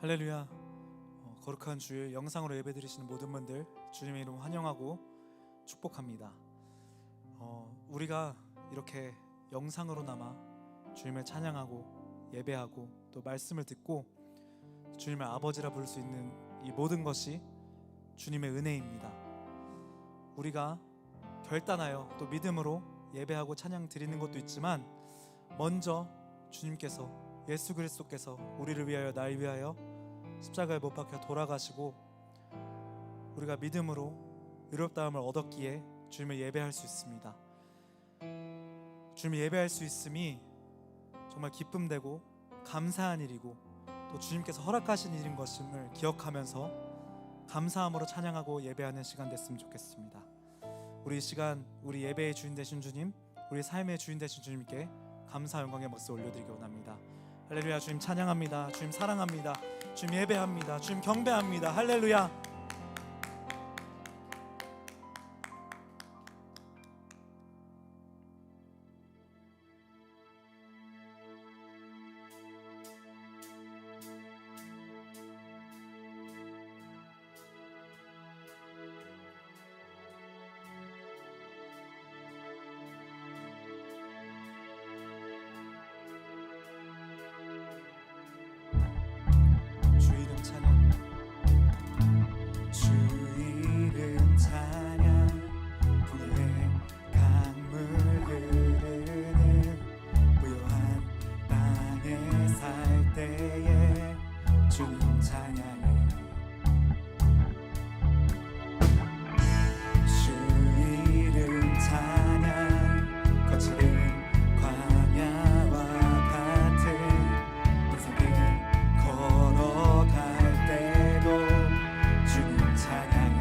할렐루야. 거룩한 주일 영상으로 예배드리시는 모든 분들 주님의 이름 환영하고 축복합니다. 우리가 이렇게 영상으로나마 주님을 찬양하고 예배하고 또 말씀을 듣고 주님을 아버지라 부를 수 있는 이 모든 것이 주님의 은혜입니다. 우리가 결단하여 또 믿음으로 예배하고 찬양 드리는 것도 있지만 먼저 주님께서 예수 그리스도께서 우리를 위하여 날 위하여 십자가에 못 박혀 돌아가시고 우리가 믿음으로 의롭다함을 얻었기에 주님을 예배할 수 있습니다. 주님을 예배할 수 있음이 정말 기쁨되고 감사한 일이고 또 주님께서 허락하신 일인 것임을 기억하면서 감사함으로 찬양하고 예배하는 시간 됐으면 좋겠습니다. 우리 이 시간 우리 예배의 주인 되신 주님, 우리 삶의 주인 되신 주님께 감사 영광의 모습 올려드리기 원합니다. 할렐루야. 주님 찬양합니다. 주님 사랑합니다. 주님 예배합니다. 주님 경배합니다. 할렐루야. 주 이름 찬양. 주 이름 찬양. 부의 강물 흐르는 부요한 땅에 살 때에 주님 찬양해. 주 이름 찬양. 거칠은 광야와 같은 인생을 걸어갈 때도 주님 찬양해.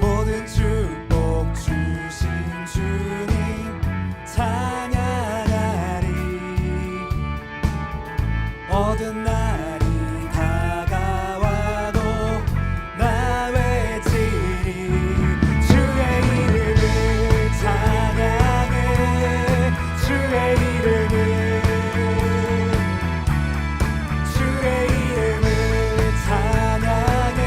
모든 축복 주신 주님 찬양하리. 모든 날이 다가와도 나 외치리. 주의 이름을 찬양해. 주의 이름을 찬양해.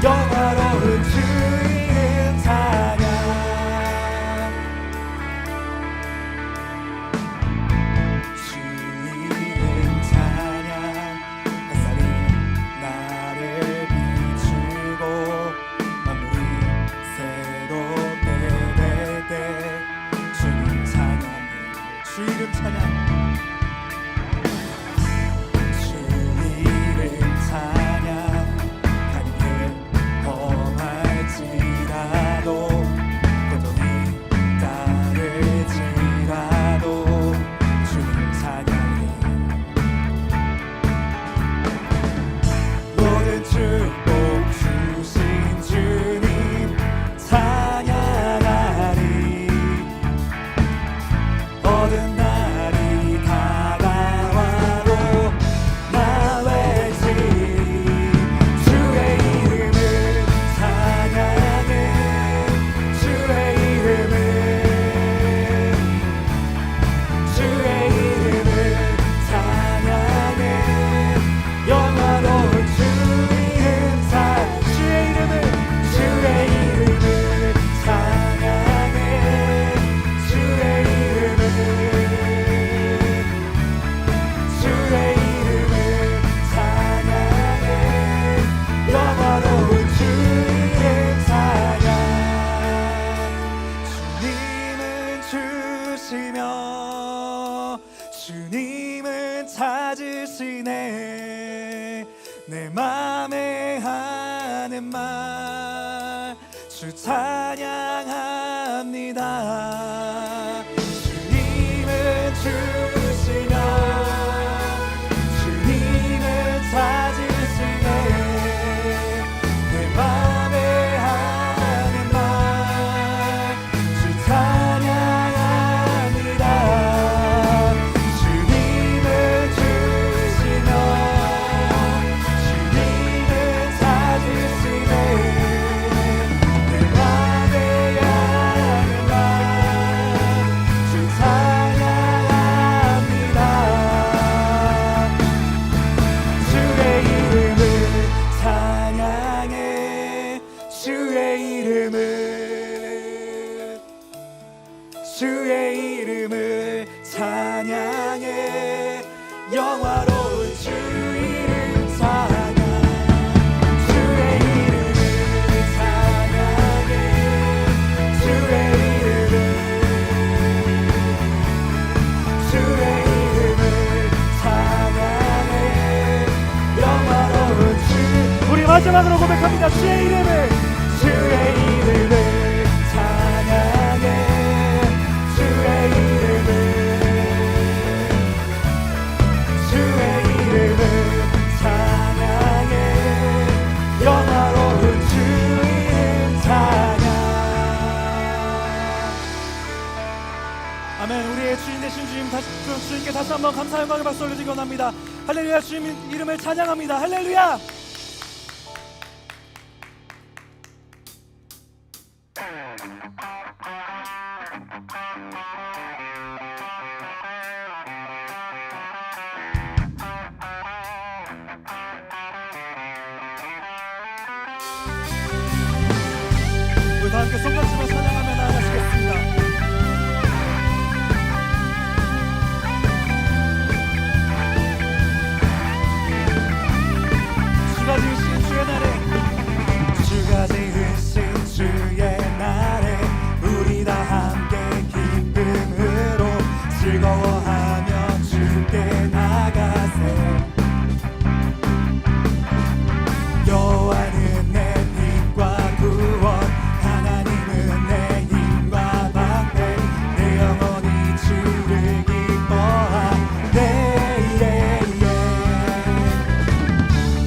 영화로운 주 이름 찬양. 주 이름 찬양. 햇살이 나를 비추고 만물이 새롭게 될 때 주님 찬양해. 주 이름 찬양. 주님은 찾으시네. 내 맘에 하는 말 주 찬양합니다. 주님은 주시며 주님은 찾으시네. 내 맘에 하는 말 주 찬양합니다. 찾으시네. 내 맘에 하는 말 이름을 찬양해. 영화로운 주 이름 찬양. 주의 이름을 찬양해. 주의 이름을 찬양해. 영화로운 주. 우리 마지막으로 고백합니다. 주의 이름을 찬양해. 주의 이름을 찬양해. 영화로운 주 이름 찬양. 아멘. 우리의 주인 되신 주님께 다시 한번 감사 영광의 박수 올려드리기 원합니다. 할렐루야. 주님 이름을 찬양합니다. 할렐루야. 우리 다 함께 손같이며 찬양하며 나아가시겠습니다. 주가 지으신 주의 날에, 주가 지으신 주의 날에 우리 다 함께 기쁨으로 즐거워하며 주께 나가세. 여호와는 내 빛과 구원, 하나님은 내 힘과 방패. 내 영혼이 주를 기뻐하네.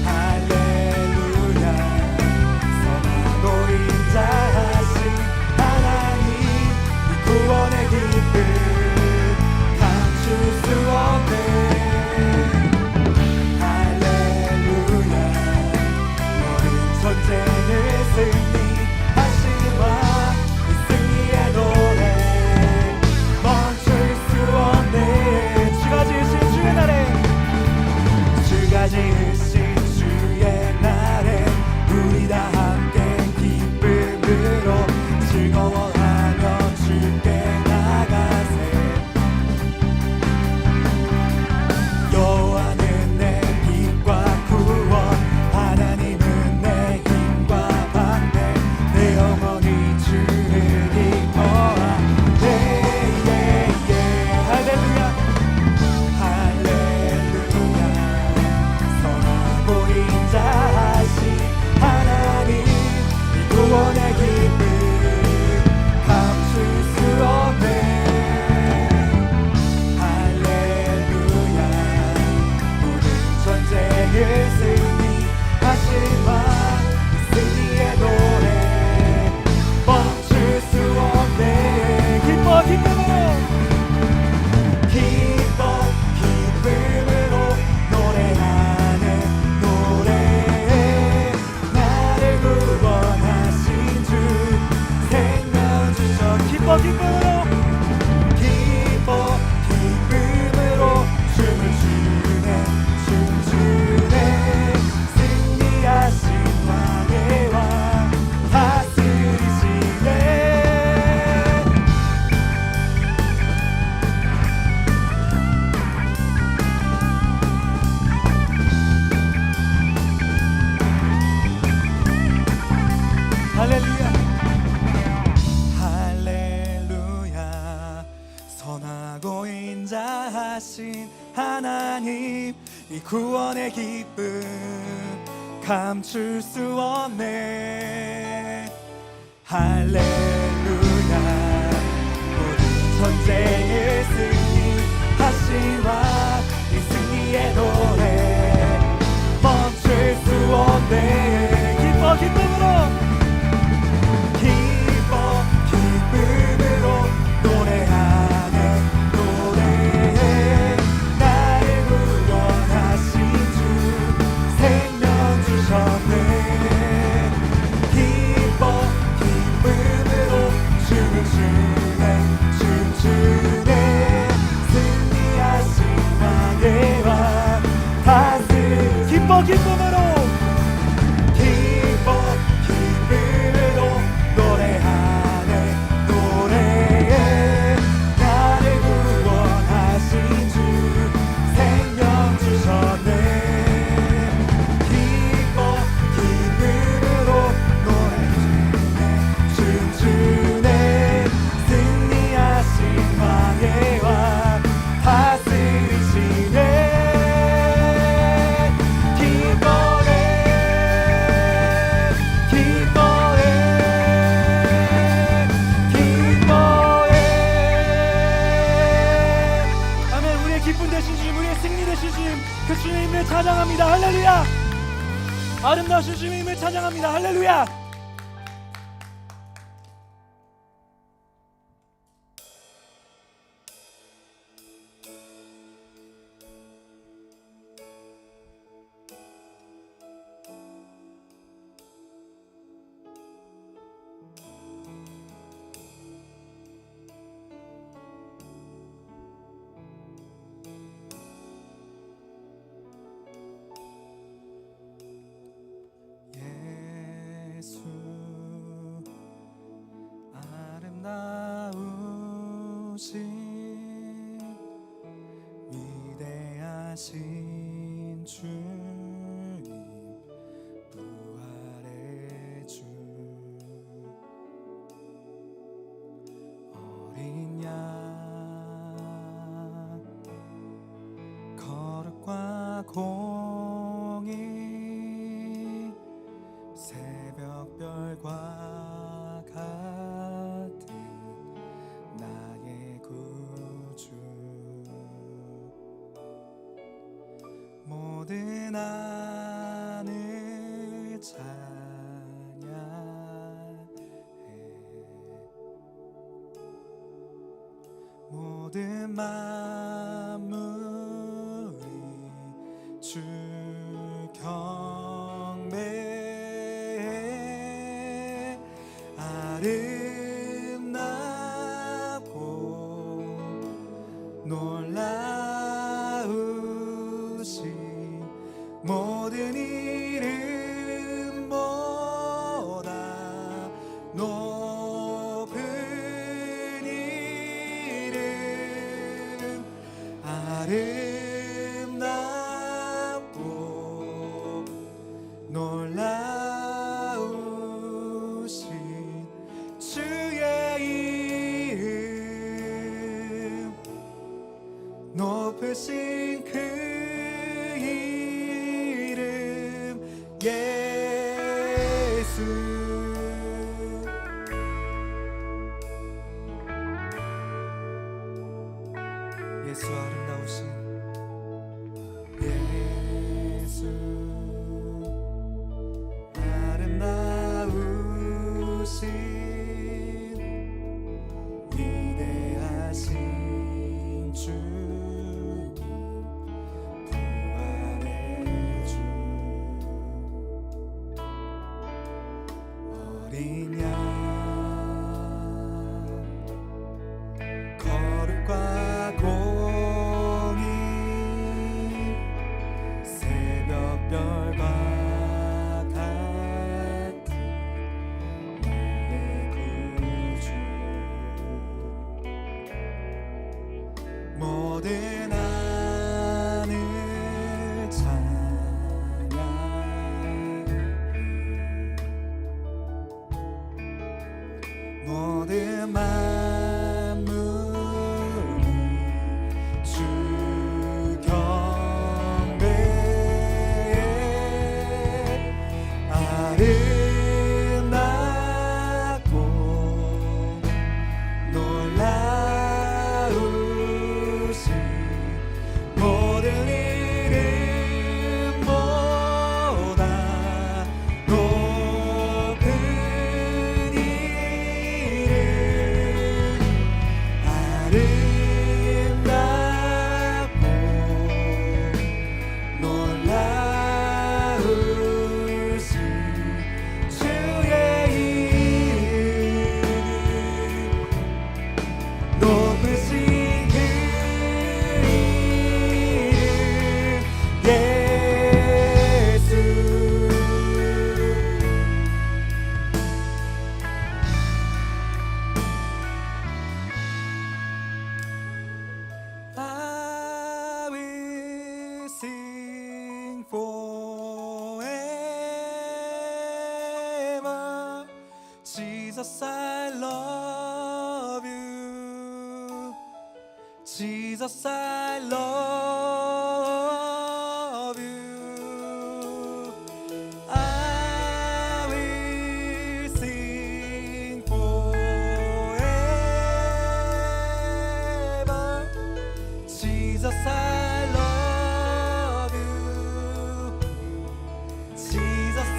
할렐루야. 선하고 인자하신 하나님, 이 구원의 기쁨 감출 수 없네. 할렐루야. 전쟁을 승리하시와 이 승리의 노래 멈출 수 없네. 주가 지으신 주의 날에, 주가 지으신 주의 날에 우리 다 함께 기쁨으로 즐거워하며 주께 나가세. 여호와는 내 빛과 구원, 하나님은 내 힘과 방패. 내 영혼이 주를 기뻐하네. 할렐루야. 할렐루야. 선하고 인자하신 하나님, 이 구원의 기쁨 감출 수 없네. 할렐루야. 모든 전쟁을 승리하시마 이 승리의 노래 멈출 수 없네. 기뻐 기쁨으로, 기뻐 기쁨으로 노래하는 노래. 나를 구원하신 주 생명 주셔. 기뻐 기쁨으로, 기뻐 기쁨으로 춤을 추네. 춤추네. 승리하신 왕의 왕 다스리시네. 할렐루야. 할렐루야. 선하고 인자하신 하나님, 이 구원의 기쁨 감출 수 없네. 할렐루야. 모든 전쟁을 승리하시와 이 승리의 노래 멈출 수 없네. 기뻐 기쁨으로, 기뻐 기쁨으로 노래하네. 노래. 나를 구원하신 주 생명 주셨네. 기뻐 기쁨으로 아름다우신 주님의 이름을 찬양합니다. 할렐루야. 예수 아름다우신 위대하신 주님 부활의 주 어린 양 거룩과 공의 새벽별과 같은 나의 구주 모든 하늘 찬양해 모든 만물이 주 경배해 아름답고 놀라우신 모든 이름보다 높은 이름 아름답고 놀라우신 주의 이름 높으신 그 이름 예수 예수 아름다우신 예수 아름다우신 위대하신 주님 부활의 주 어린 양 거룩과 공의 새벽별과 같은 나의 구주 모든 하늘 찬양해 모든 만물이 주 경배해 아름답고 놀라우신 모든 이름보다 높은 이름 아름답고 놀라우신 주의 이름 높으신 그 이름 예수 I will sing forever Jesus I love you Jesus I love you I will sing forever Jesus I love you Jesus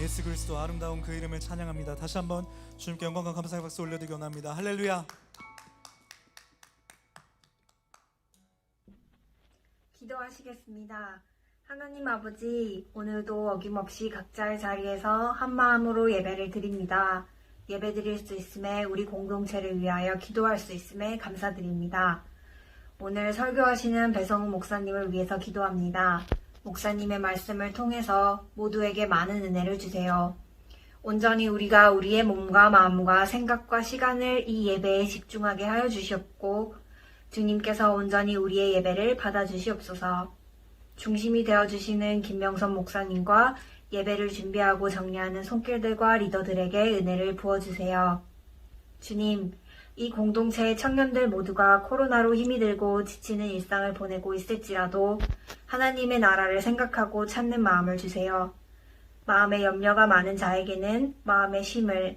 예수 그리스도 아름다운 그 이름을 찬양합니다. 다시 한번 주님께 영광과 감사의 박수 올려드리기 원합니다. 할렐루야. 기도하시겠습니다. 하나님 아버지, 오늘도 어김없이 각자의 자리에서 한 마음으로 예배를 드립니다. 예배 드릴 수 있음에 우리 공동체를 위하여 기도할 수 있음에 감사드립니다. 오늘 설교하시는 배성우 목사님을 위해서 기도합니다. 목사님의 말씀을 통해서 모두에게 많은 은혜를 주세요. 온전히 우리가 우리의 몸과 마음과 생각과 시간을 이 예배에 집중하게 하여 주시옵고 주님께서 온전히 우리의 예배를 받아주시옵소서. 중심이 되어주시는 김명선 목사님과 예배를 준비하고 정리하는 손길들과 리더들에게 은혜를 부어주세요. 주님, 이 공동체의 청년들 모두가 코로나로 힘이 들고 지치는 일상을 보내고 있을지라도 하나님의 나라를 생각하고 찾는 마음을 주세요. 마음에 염려가 많은 자에게는 마음의 쉼을,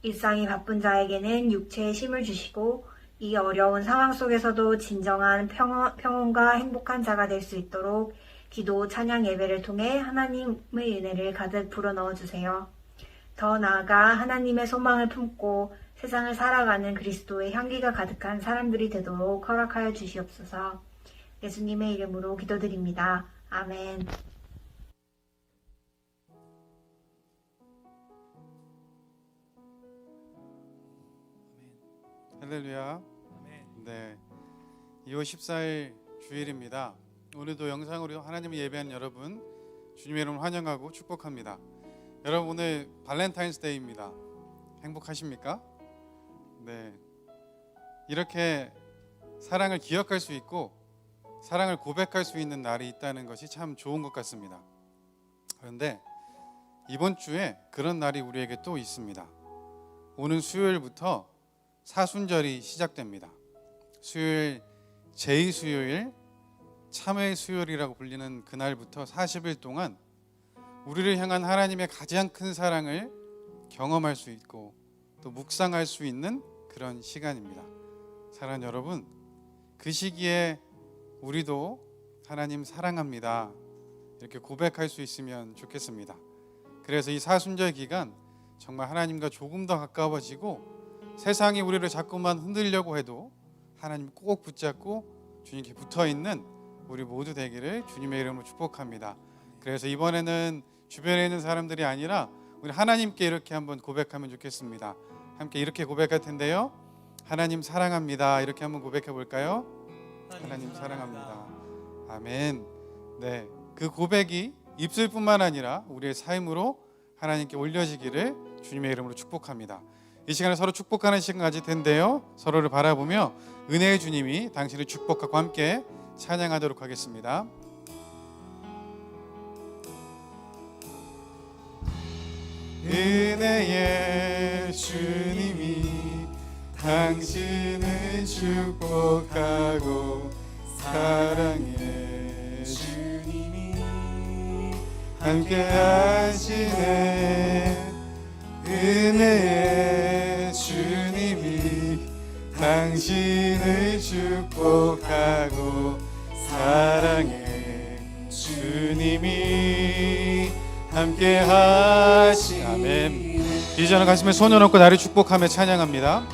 일상이 바쁜 자에게는 육체의 쉼을 주시고 이 어려운 상황 속에서도 진정한 평온과 행복한 자가 될 수 있도록 기도, 찬양, 예배를 통해 하나님의 은혜를 가득 불어넣어 주세요. 더 나아가 하나님의 소망을 품고 세상을 살아가는 그리스도의 향기가 가득한 사람들이 되도록 허락하여 주시옵소서. 예수님의 이름으로 기도드립니다. 아멘. 할렐루야. 네, 2월 14일 주일입니다. 오늘도 영상으로 하나님을 예배하는 여러분 주님의 이름으로 환영하고 축복합니다. 여러분, 오늘 발렌타인스데이입니다. 행복하십니까? 네, 이렇게 사랑을 기억할 수 있고 사랑을 고백할 수 있는 날이 있다는 것이 참 좋은 것 같습니다. 그런데 이번 주에 그런 날이 우리에게 또 있습니다. 오는 수요일부터 사순절이 시작됩니다. 수요일, 제2수요일, 참회 수요일이라고 불리는 그날부터 40일 동안 우리를 향한 하나님의 가장 큰 사랑을 경험할 수 있고 또 묵상할 수 있는 그런 시간입니다. 사랑하는 여러분, 그 시기에 우리도 하나님 사랑합니다 이렇게 고백할 수 있으면 좋겠습니다. 그래서 이 사순절 기간 정말 하나님과 조금 더 가까워지고 세상이 우리를 자꾸만 흔들려고 해도 하나님 꼭 붙잡고 주님께 붙어있는 우리 모두 되기를 주님의 이름으로 축복합니다. 그래서 이번에는 주변에 있는 사람들이 아니라 우리 하나님께 이렇게 한번 고백하면 좋겠습니다. 함께 이렇게 고백할 텐데요. 하나님 사랑합니다. 이렇게 한번 고백해 볼까요? 하나님 사랑합니다. 아멘. 네, 그 고백이 입술뿐만 아니라 우리의 삶으로 하나님께 올려지기를 주님의 이름으로 축복합니다. 이 시간에 서로 축복하는 시간 가질 텐데요. 서로를 바라보며 은혜의 주님이 당신을 축복하고 함께 찬양하도록 하겠습니다. 은혜의 주님이 당신을 축복하고 사랑의 주님이 함께 하시네. 은혜의 주님이 당신을 축복하고 사랑의 주님이 함께 하시. 아멘. 이제는 가슴에 손을 얹고 나를 축복하며 찬양합니다.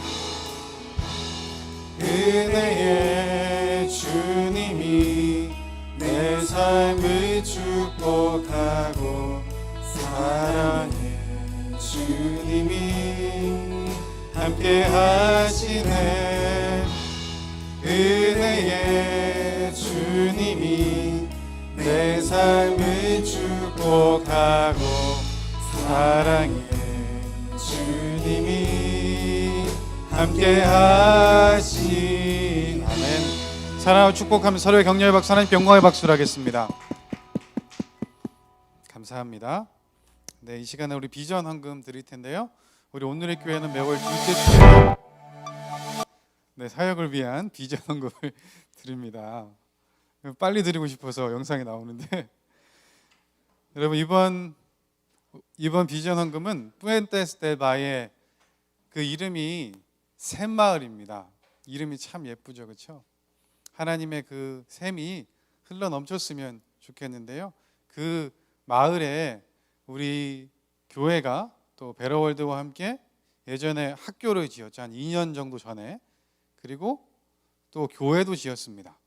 은혜의 주님이 내 삶을 축복하고 사랑의 주님이 함께 하시네. 은혜의 주님이 내 삶을 축복하고 사랑의 주님이 함께 하시. 아멘. 사랑하고 축복하며 서로의 격려의 박수, 하나님께 영광의 박수를 하겠습니다. 감사합니다. 네, 이 시간에 우리 비전 헌금 드릴 텐데요. 우리 오늘의 교회는 매월 둘째 주에 네, 사역을 위한 비전 헌금을 드립니다. 빨리 드리고 싶어서 영상이 나오는데 여러분, 이번 비전 헌금은 뿌엔테스 델 바의 그 이름이 샘마을입니다. 이름이 참 예쁘죠, 그렇죠? 하나님의 그 샘이 흘러 넘쳤으면 좋겠는데요. 그 마을에 우리 교회가 또 베러월드와 함께 예전에 학교를 지었죠. 한 2년 정도 전에. 그리고 또 교회도 지었습니다.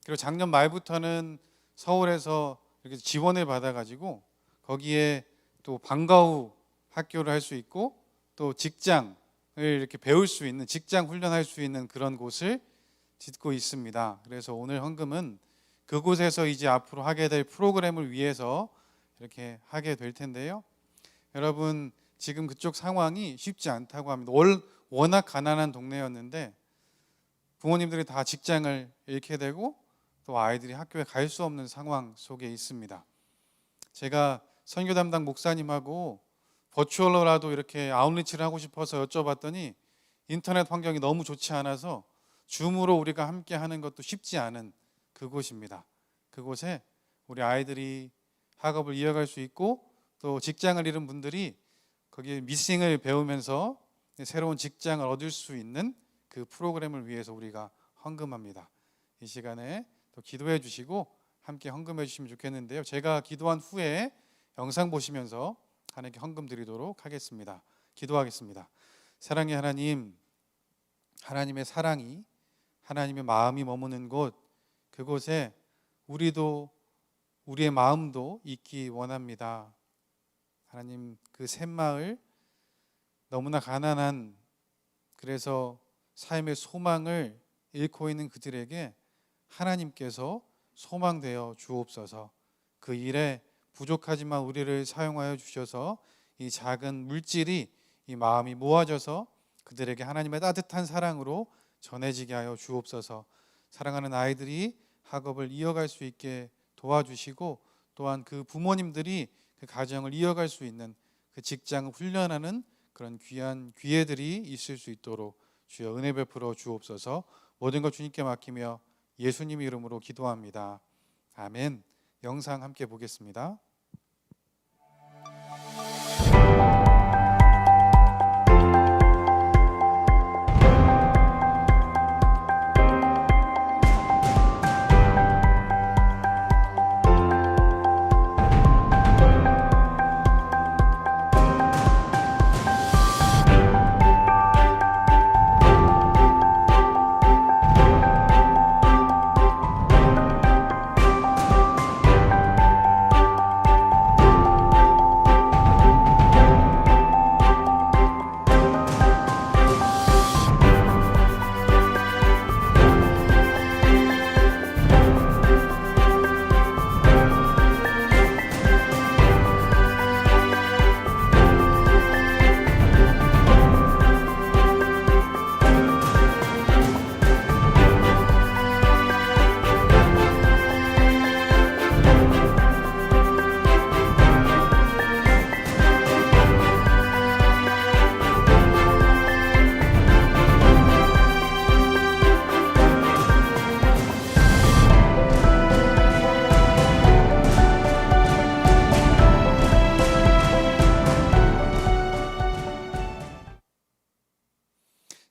그리고 작년 말부터는 서울에서 이렇게 지원을 받아가지고 거기에 또 방과 후 학교를 할 수 있고 또 직장을 이렇게 배울 수 있는, 직장 훈련할 수 있는 그런 곳을 짓고 있습니다. 그래서 오늘 헌금은 그곳에서 이제 앞으로 하게 될 프로그램을 위해서 이렇게 하게 될 텐데요. 여러분, 지금 그쪽 상황이 쉽지 않다고 합니다. 워낙 가난한 동네였는데 부모님들이 다 직장을 잃게 되고 또 아이들이 학교에 갈 수 없는 상황 속에 있습니다. 제가 선교 담당 목사님하고 버추얼로라도 이렇게 아웃리치를 하고 싶어서 여쭤봤더니 인터넷 환경이 너무 좋지 않아서 줌으로 우리가 함께 하는 것도 쉽지 않은 그곳입니다. 그곳에 우리 아이들이 학업을 이어갈 수 있고 또 직장을 잃은 분들이 거기에 미싱을 배우면서 새로운 직장을 얻을 수 있는 그 프로그램을 위해서 우리가 헌금합니다. 이 시간에 또 기도해 주시고 함께 헌금해 주시면 좋겠는데요. 제가 기도한 후에 영상 보시면서 하나님께 헌금 드리도록 하겠습니다. 기도하겠습니다. 사랑의 하나님, 하나님의 사랑이, 하나님의 마음이 머무는 곳, 그곳에 우리도, 우리의 마음도 있기 원합니다. 하나님, 그 샘마을, 너무나 가난한, 그래서 삶의 소망을 잃고 있는 그들에게 하나님께서 소망되어 주옵소서. 그 일에 부족하지만 우리를 사용하여 주셔서 이 작은 물질이, 이 마음이 모아져서 그들에게 하나님의 따뜻한 사랑으로 전해지게 하여 주옵소서. 사랑하는 아이들이 학업을 이어갈 수 있게 도와주시고 또한 그 부모님들이 그 가정을 이어갈 수 있는 그 직장을 훈련하는 그런 귀한 기회들이 있을 수 있도록 주여 은혜 베풀어 주옵소서. 모든 것 주님께 맡기며 예수님 이름으로 기도합니다. 아멘. 영상 함께 보겠습니다.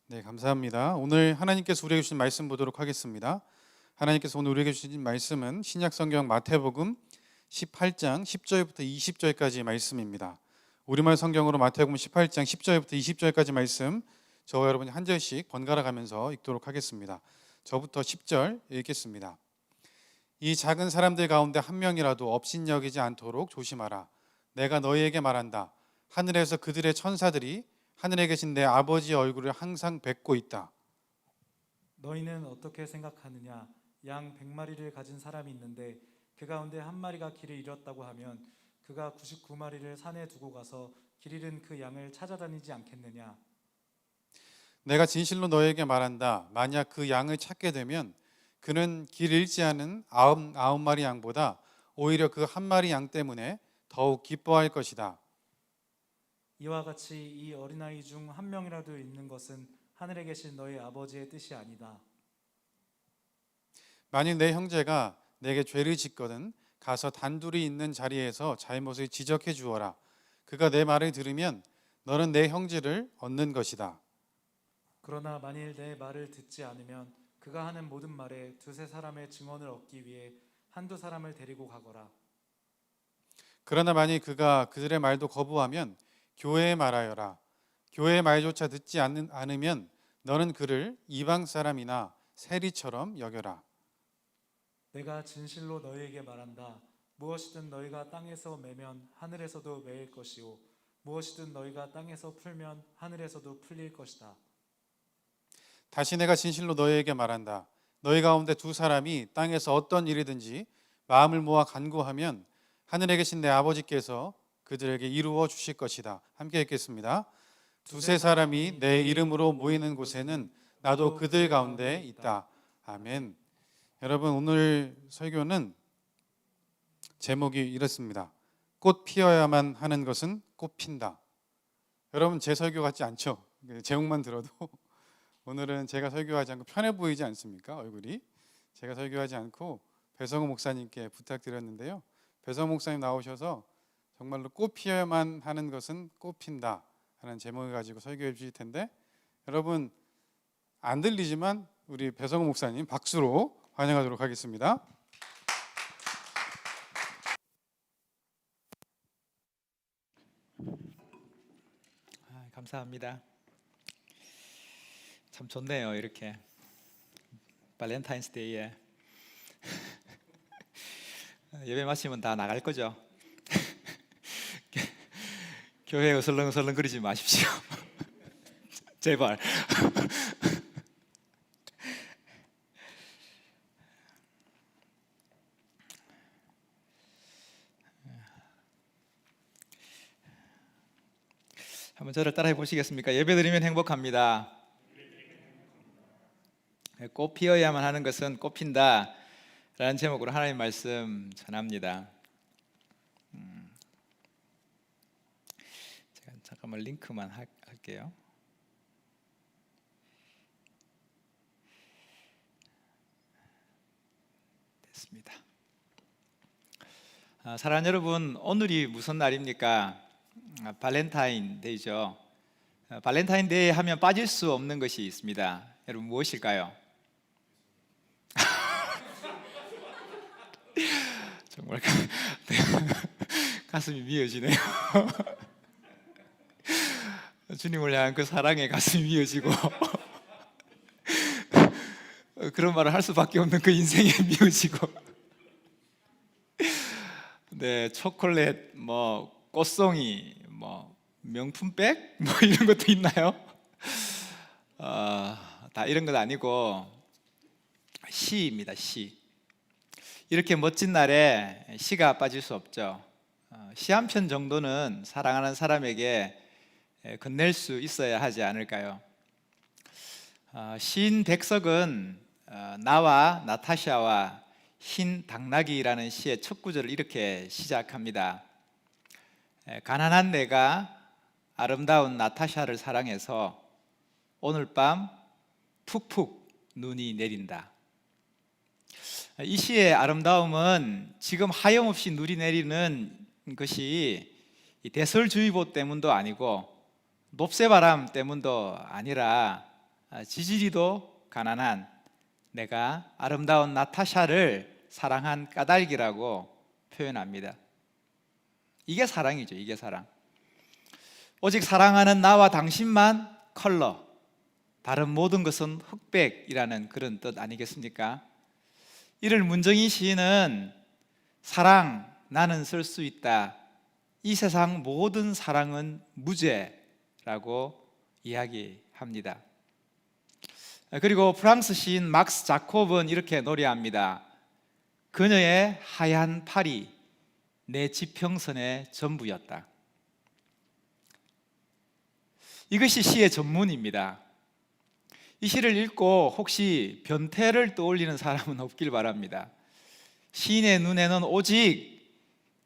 네, 감사합니다. 오늘 하나님께서 우리에게 주신 말씀 보도록 하겠습니다. 하나님께서 오늘 우리에게 주신 말씀은 신약성경 마태복음 18장 10절부터 20절까지의 말씀입니다. 우리말 성경으로 마태복음 18장 10절부터 20절까지 말씀 저와 여러분이 한 절씩 번갈아 가면서 읽도록 하겠습니다. 저부터 10절 읽겠습니다. 이 작은 사람들 가운데 한 명이라도 업신여기지 않도록 조심하라. 내가 너희에게 말한다. 하늘에서 그들의 천사들이 하늘에 계신 내 아버지의 얼굴을 항상 뵙고 있다. 너희는 어떻게 생각하느냐? 양 100마리를 가진 사람이 있는데 그 가운데 한 마리가 길을 잃었다고 하면 그가 99마리를 산에 두고 가서 길 잃은 그 양을 찾아다니지 않겠느냐? 내가 진실로 너희에게 말한다. 만약 그 양을 찾게 되면 그는 길 잃지 않은 99마리 양보다 오히려 그 한 마리 양 때문에 더욱 기뻐할 것이다. 이와 같이 이 어린아이 중 한 명이라도 있는 것은 하늘에 계신 너희 아버지의 뜻이 아니다. 만일 내 형제가 내게 죄를 짓거든 가서 단둘이 있는 자리에서 잘못을 지적해 주어라. 그가 내 말을 들으면 너는 내 형제를 얻는 것이다. 그러나 만일 내 말을 듣지 않으면 그가 하는 모든 말에 두세 사람의 증언을 얻기 위해 한두 사람을 데리고 가거라. 그러나 만일 그가 그들의 말도 거부하면 교회에 말하여라. 교회의 말조차 듣지 않으면 너는 그를 이방 사람이나 세리처럼 여겨라. 내가 진실로 너희에게 말한다. 무엇이든 너희가 땅에서 매면 하늘에서도 매일 것이요 무엇이든 너희가 땅에서 풀면 하늘에서도 풀릴 것이다. 다시 내가 진실로 너희에게 말한다. 너희 가운데 두 사람이 땅에서 어떤 일이든지 마음을 모아 간구하면 하늘에 계신 내 아버지께서 그들에게 이루어 주실 것이다. 함께 읽겠습니다. 두세 사람이 내 이름으로 모이는 곳에는 나도 그들 가운데 있다. 아멘. 여러분, 오늘 설교는 제목이 이렇습니다. 꽃 피어야만 하는 것은 꽃 핀다. 여러분, 제 설교 같지 않죠? 제목만 들어도 오늘은 제가 설교하지 않고 편해 보이지 않습니까? 얼굴이 제가 설교하지 않고 배성우 목사님께 부탁드렸는데요. 배성우 목사님 나오셔서 정말로 꽃 피어야만 하는 것은 꽃 핀다 하는 제목을 가지고 설교해 주실 텐데, 여러분 안 들리지만 우리 배성우 목사님 박수로 환영하도록 하겠습니다. 감사합니다. 참 좋네요. 이렇게 발렌타인스데이에 예배 마치면 다 나갈 거죠. 교회에 어슬렁어슬렁 거리지 마십시오. 제발. 한번 저를 따라해 보시겠습니까? 예배드리면 행복합니다. 꽃 피어야만 하는 것은 꽃 핀다 라는 제목으로 하나님 말씀 전합니다. 제가 잠깐만 링크만 할게요. 됐습니다. 사랑하는 여러분, 오늘이 무슨 날입니까? 발렌타인데이죠. 발렌타인데이 하면 빠질 수 없는 것이 있습니다. 여러분, 무엇일까요? 정말 가슴이 미어지네요. 주님을 향한 그 사랑에 가슴이 미어지고 그런 말을 할 수밖에 없는 그 인생에 미어지고, 네, 초콜릿, 뭐 꽃송이, 뭐 명품백, 뭐 이런 것도 있나요? 다 이런 건 아니고 시입니다. 시. 이렇게 멋진 날에 시가 빠질 수 없죠. 시 한 편 정도는 사랑하는 사람에게 건넬 수 있어야 하지 않을까요? 시인 백석은 나와 나타샤와 흰 당나귀라는 시의 첫 구절을 이렇게 시작합니다. 가난한 내가 아름다운 나타샤를 사랑해서 오늘 밤 푹푹 눈이 내린다. 이 시의 아름다움은 지금 하염없이 눈이 내리는 것이 대설주의보 때문도 아니고 높새바람 때문도 아니라 지지리도 가난한 내가 아름다운 나타샤를 사랑한 까닭이라고 표현합니다. 이게 사랑이죠. 이게 사랑. 오직 사랑하는 나와 당신만 컬러, 다른 모든 것은 흑백이라는 그런 뜻 아니겠습니까? 이를 문정희 시인은 사랑, 나는 쓸 수 있다. 이 세상 모든 사랑은 무죄라고 이야기합니다. 그리고 프랑스 시인 막스 자콥은 이렇게 노래합니다. 그녀의 하얀 팔이 내 지평선의 전부였다. 이것이 시의 전문입니다. 이 시를 읽고 혹시 변태를 떠올리는 사람은 없길 바랍니다. 시인의 눈에는 오직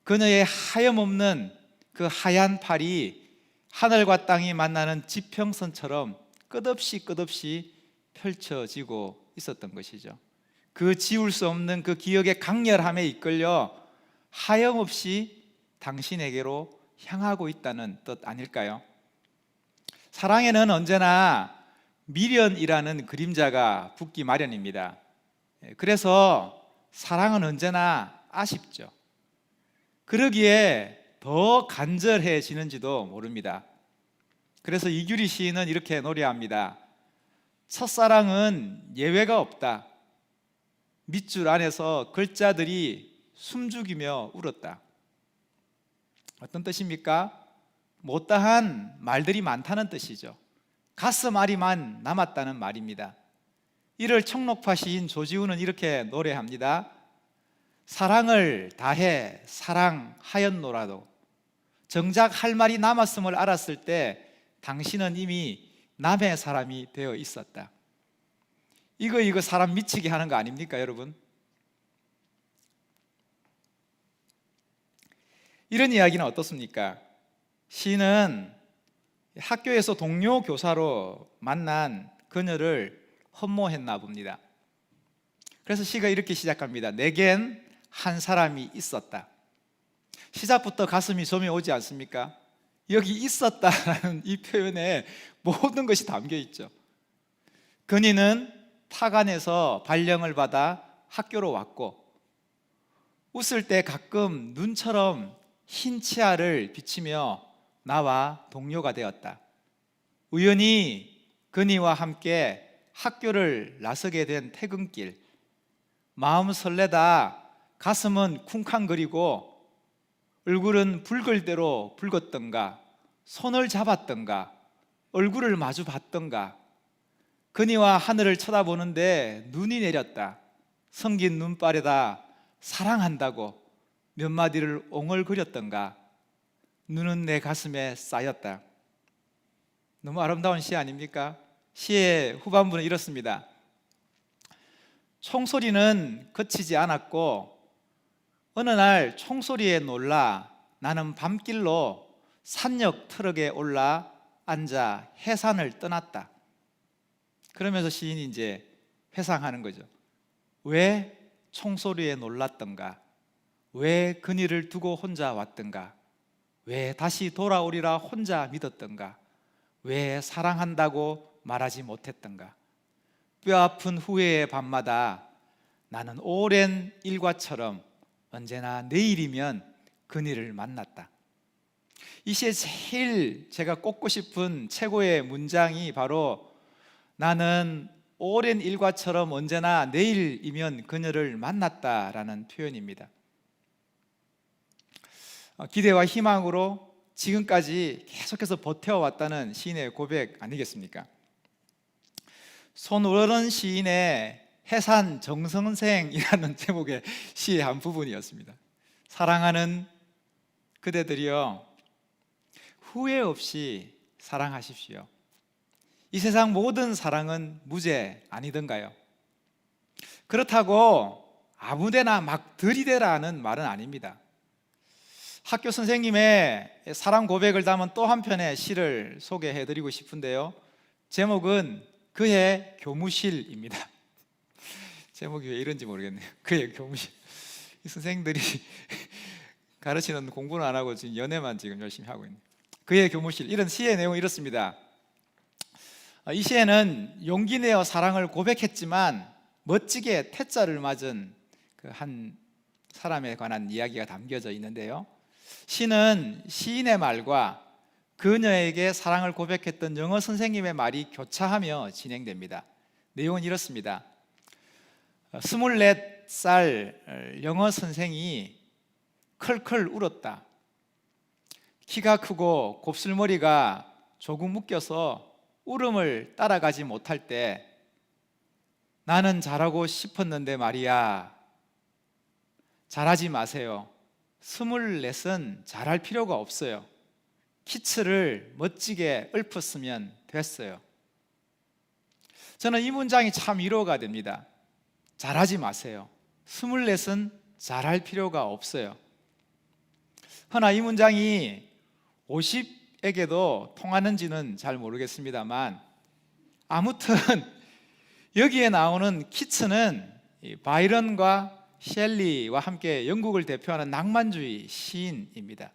그녀의 하염없는 그 하얀 팔이 하늘과 땅이 만나는 지평선처럼 끝없이 펼쳐지고 있었던 것이죠. 그 지울 수 없는 그 기억의 강렬함에 이끌려 하염없이 당신에게로 향하고 있다는 뜻 아닐까요? 사랑에는 언제나 미련이라는 그림자가 붙기 마련입니다. 그래서 사랑은 언제나 아쉽죠. 그러기에 더 간절해지는지도 모릅니다. 그래서 이규리 시인은 이렇게 노래합니다. 첫사랑은 예외가 없다. 밑줄 안에서 글자들이 숨죽이며 울었다. 어떤 뜻입니까? 못다한 말들이 많다는 뜻이죠. 가슴 아리만 남았다는 말입니다. 이를 청록파 시인 조지훈은 이렇게 노래합니다. 사랑을 다해 사랑하였노라도 정작 할 말이 남았음을 알았을 때 당신은 이미 남의 사람이 되어 있었다. 이거 사람 미치게 하는 거 아닙니까, 여러분? 이런 이야기는 어떻습니까? 시인은 학교에서 동료 교사로 만난 그녀를 흠모했나 봅니다. 그래서 시가 이렇게 시작합니다. 내겐 한 사람이 있었다. 시작부터 가슴이 점이 오지 않습니까? 여기 있었다라는 이 표현에 모든 것이 담겨 있죠. 그녀는 타간에서 발령을 받아 학교로 왔고 웃을 때 가끔 눈처럼 흰 치아를 비치며 나와 동료가 되었다. 우연히 그녀와 함께 학교를 나서게 된 퇴근길, 마음 설레다 가슴은 쿵쾅거리고 얼굴은 붉을 대로 붉었던가, 손을 잡았던가, 얼굴을 마주 봤던가, 그녀와 하늘을 쳐다보는데 눈이 내렸다. 성긴 눈발에다 사랑한다고 몇 마디를 옹얼거렸던가, 눈은 내 가슴에 쌓였다. 너무 아름다운 시 아닙니까? 시의 후반부는 이렇습니다. 총소리는 그치지 않았고 어느 날 총소리에 놀라 나는 밤길로 산역 트럭에 올라 앉아 해산을 떠났다. 그러면서 시인이 이제 회상하는 거죠. 왜 총소리에 놀랐던가? 왜 그녀를 두고 혼자 왔던가? 왜 다시 돌아오리라 혼자 믿었던가? 왜 사랑한다고 말하지 못했던가? 뼈아픈 후회의 밤마다 나는 오랜 일과처럼 언제나 내일이면 그녀를 만났다. 이 시에 제일 제가 꼽고 싶은 최고의 문장이 바로 나는 오랜 일과처럼 언제나 내일이면 그녀를 만났다라는 표현입니다. 기대와 희망으로 지금까지 계속해서 버텨왔다는 시인의 고백 아니겠습니까? 손오른 시인의 해산 정선생이라는 제목의 시의 한 부분이었습니다. 사랑하는 그대들이여, 후회 없이 사랑하십시오. 이 세상 모든 사랑은 무죄 아니던가요? 그렇다고 아무데나 막 들이대라는 말은 아닙니다. 학교 선생님의 사랑 고백을 담은 또 한편의 시를 소개해드리고 싶은데요, 제목은 그의 교무실입니다. 제목이 왜 이런지 모르겠네요. 그의 교무실. 이 선생님들이 가르치는 공부는 안 하고 지금 연애만 지금 열심히 하고 있네요. 그의 교무실. 이런 시의 내용이 이렇습니다. 이 시에는 용기 내어 사랑을 고백했지만 멋지게 태자를 맞은 그 한 사람에 관한 이야기가 담겨져 있는데요, 시는 시인의 말과 그녀에게 사랑을 고백했던 영어 선생님의 말이 교차하며 진행됩니다. 내용은 이렇습니다. 24살 영어 선생이 클클 울었다. 키가 크고 곱슬머리가 조금 묶여서 울음을 따라가지 못할 때 나는 잘하고 싶었는데 말이야. 잘하지 마세요. 24은 잘할 필요가 없어요. 키츠를 멋지게 읊었으면 됐어요. 저는 이 문장이 참 위로가 됩니다. 잘하지 마세요. 24은 잘할 필요가 없어요. 허나 이 문장이 50에게도 통하는지는 잘 모르겠습니다만, 아무튼 여기에 나오는 키츠는 바이런과 셸리와 함께 영국을 대표하는 낭만주의 시인입니다.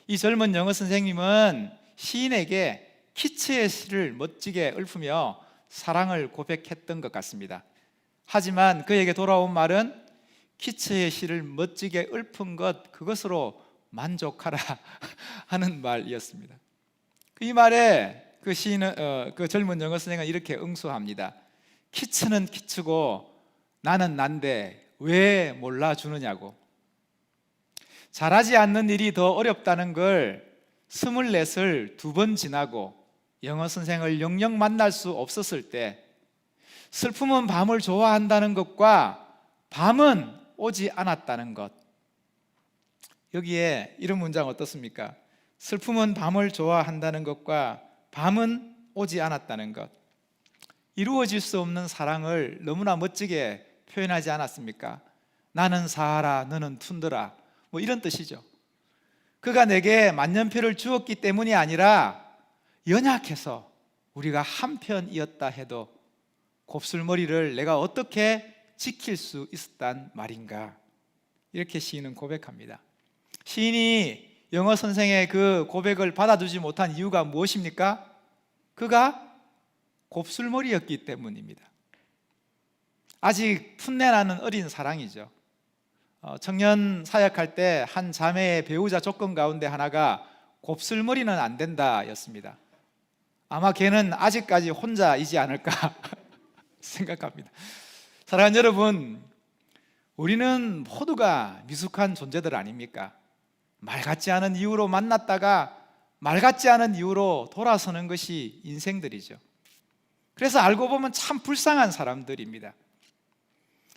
이 젊은 영어 선생님은 시인에게 키츠의 시를 멋지게 읊으며 사랑을 고백했던 것 같습니다. 하지만 그에게 돌아온 말은 키츠의 시를 멋지게 읊은 것, 그것으로 만족하라 하는 말이었습니다. 이 말에 그 시인은 그 젊은 영어 선생은 이렇게 응수합니다. 키츠는 키츠고 나는 난데 왜 몰라주느냐고. 잘하지 않는 일이 더 어렵다는 걸 24을 2번 지나고 영어 선생을 영영 만날 수 없었을 때, 슬픔은 밤을 좋아한다는 것과 밤은 오지 않았다는 것, 여기에 이런 문장 어떻습니까? 슬픔은 밤을 좋아한다는 것과 밤은 오지 않았다는 것. 이루어질 수 없는 사랑을 너무나 멋지게 표현하지 않았습니까? 나는 사하라 너는 툰드라, 뭐 이런 뜻이죠. 그가 내게 만년필을 주었기 때문이 아니라 연약해서 우리가 한편이었다 해도 곱슬머리를 내가 어떻게 지킬 수 있었단 말인가, 이렇게 시인은 고백합니다. 시인이 영어 선생의 그 고백을 받아주지 못한 이유가 무엇입니까? 그가 곱슬머리였기 때문입니다. 아직 풋내나는 어린 사랑이죠. 청년 사역할 때 한 자매의 배우자 조건 가운데 하나가 곱슬머리는 안 된다 였습니다. 아마 걔는 아직까지 혼자이지 않을까 생각합니다. 사랑하는 여러분, 우리는 모두가 미숙한 존재들 아닙니까? 말 같지 않은 이유로 만났다가 말 같지 않은 이유로 돌아서는 것이 인생들이죠. 그래서 알고 보면 참 불쌍한 사람들입니다.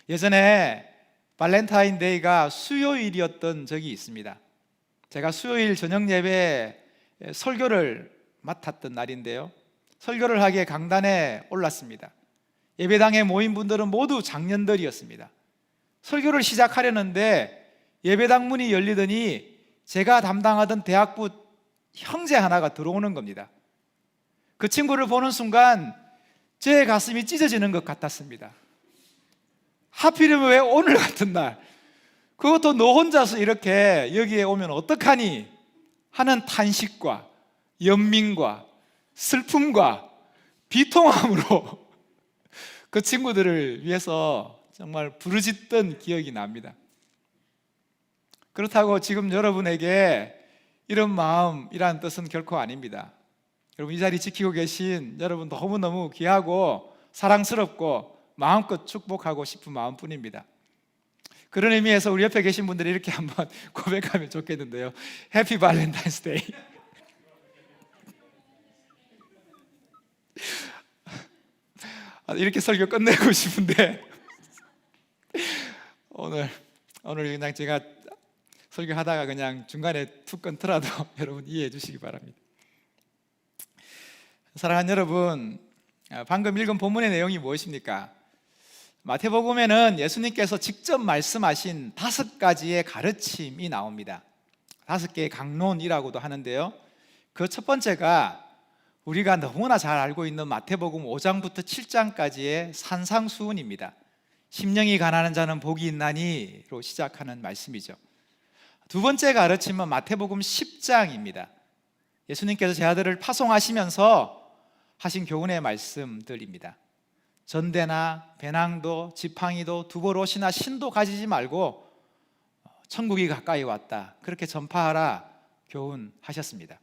예전에 발렌타인데이가 수요일이었던 적이 있습니다. 제가 수요일 저녁 예배 설교를 맡았던 날인데요, 설교를 하기에 강단에 올랐습니다. 예배당에 모인 분들은 모두 장년들이었습니다. 설교를 시작하려는데 예배당 문이 열리더니 제가 담당하던 대학부 형제 하나가 들어오는 겁니다. 그 친구를 보는 순간 제 가슴이 찢어지는 것 같았습니다. 하필이면 왜 오늘 같은 날, 그것도 너 혼자서 이렇게 여기에 오면 어떡하니 하는 탄식과 연민과 슬픔과 비통함으로 그 친구들을 위해서 정말 부르짖던 기억이 납니다. 그렇다고 지금 여러분에게 이런 마음이라는 뜻은 결코 아닙니다. 여러분, 이 자리 지키고 계신 여러분 너무너무 귀하고 사랑스럽고 마음껏 축복하고 싶은 마음뿐입니다. 그런 의미에서 우리 옆에 계신 분들이 이렇게 한번 고백하면 좋겠는데요. 해피 발렌타인스 데이. 이렇게 설교 끝내고 싶은데 오늘 그냥 제가 설교하다가 그냥 중간에 툭 끊더라도 여러분 이해해 주시기 바랍니다. 사랑하는 여러분, 방금 읽은 본문의 내용이 무엇입니까? 마태복음에는 예수님께서 직접 말씀하신 5가지의 가르침이 나옵니다. 5개의 강론이라고도 하는데요, 그 첫 번째가 우리가 너무나 잘 알고 있는 마태복음 5장부터 7장까지의 산상수훈입니다. 심령이 가난한 자는 복이 있나니로 시작하는 말씀이죠. 두 번째 가르침은 마태복음 10장입니다. 예수님께서 제 아들을 파송하시면서 하신 교훈의 말씀들입니다. 전대나 배낭도 지팡이도 두보롯이나 신도 가지지 말고 천국이 가까이 왔다, 그렇게 전파하라 교훈하셨습니다.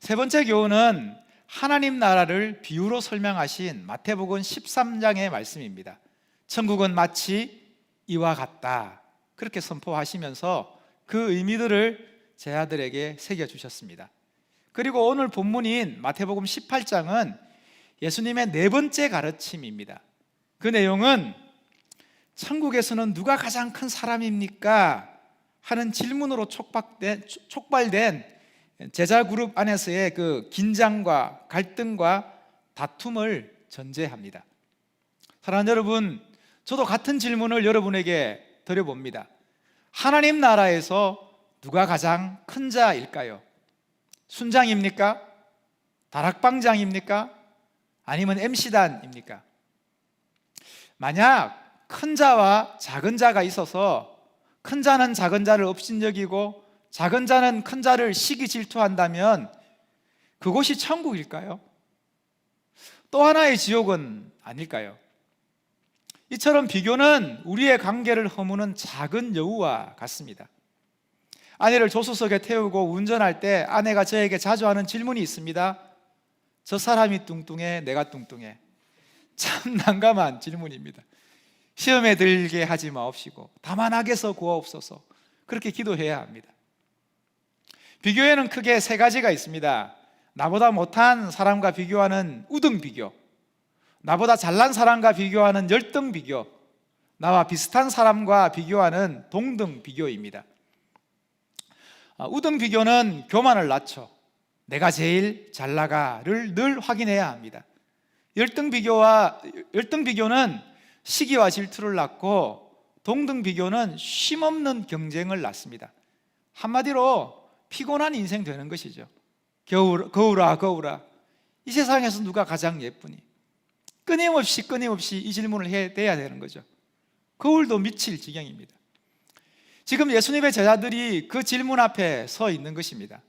세 번째 교훈은 하나님 나라를 비유로 설명하신 마태복음 13장의 말씀입니다. 천국은 마치 이와 같다, 그렇게 선포하시면서 그 의미들을 제 아들에게 새겨주셨습니다. 그리고 오늘 본문인 마태복음 18장은 예수님의 4번째 가르침입니다. 그 내용은 천국에서는 누가 가장 큰 사람입니까? 하는 질문으로 촉발된 제자 그룹 안에서의 그 긴장과 갈등과 다툼을 전제합니다. 사랑하는 여러분, 저도 같은 질문을 여러분에게 드려봅니다. 하나님 나라에서 누가 가장 큰 자일까요? 순장입니까? 다락방장입니까? 아니면 MC단입니까? 만약 큰 자와 작은 자가 있어서 큰 자는 작은 자를 업신여기고 작은 자는 큰 자를 시기 질투한다면 그곳이 천국일까요? 또 하나의 지옥은 아닐까요? 이처럼 비교는 우리의 관계를 허무는 작은 여우와 같습니다. 아내를 조수석에 태우고 운전할 때 아내가 저에게 자주 하는 질문이 있습니다. 저 사람이 뚱뚱해, 내가 뚱뚱해. 참 난감한 질문입니다. 시험에 들게 하지 마옵시고 다만 악에서 구하옵소서. 그렇게 기도해야 합니다. 비교에는 크게 세 가지가 있습니다. 나보다 못한 사람과 비교하는 우등 비교, 나보다 잘난 사람과 비교하는 열등 비교, 나와 비슷한 사람과 비교하는 동등 비교입니다. 우등 비교는 교만을 낮춰 내가 제일 잘 나가를 늘 확인해야 합니다. 열등 비교는 시기와 질투를 낳고 동등 비교는 쉼없는 경쟁을 낳습니다. 한마디로 피곤한 인생 되는 것이죠. 거울아 이 세상에서 누가 가장 예쁘니? 끊임없이 이 질문을 해야 되는 거죠. 거울도 미칠 지경입니다. 지금 예수님의 제자들이 그 질문 앞에 서 있는 것입니다.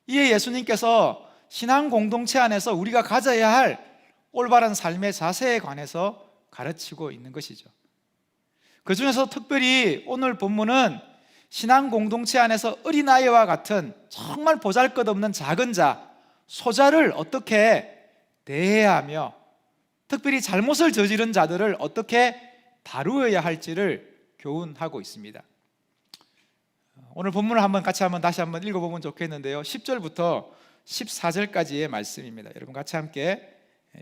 이에 예수님께서 신앙 공동체 안에서 우리가 가져야 할 올바른 삶의 자세에 관해서 가르치고 있는 것이죠. 그 중에서 특별히 오늘 본문은 신앙 공동체 안에서 어린아이와 같은 정말 보잘것없는 작은 자, 소자를 어떻게 대해야 하며 특별히 잘못을 저지른 자들을 어떻게 다루어야 할지를 교훈하고 있습니다. 오늘 본문을 다시 한번 읽어보면 좋겠는데요. 10절부터 14절까지의 말씀입니다. 여러분 같이 함께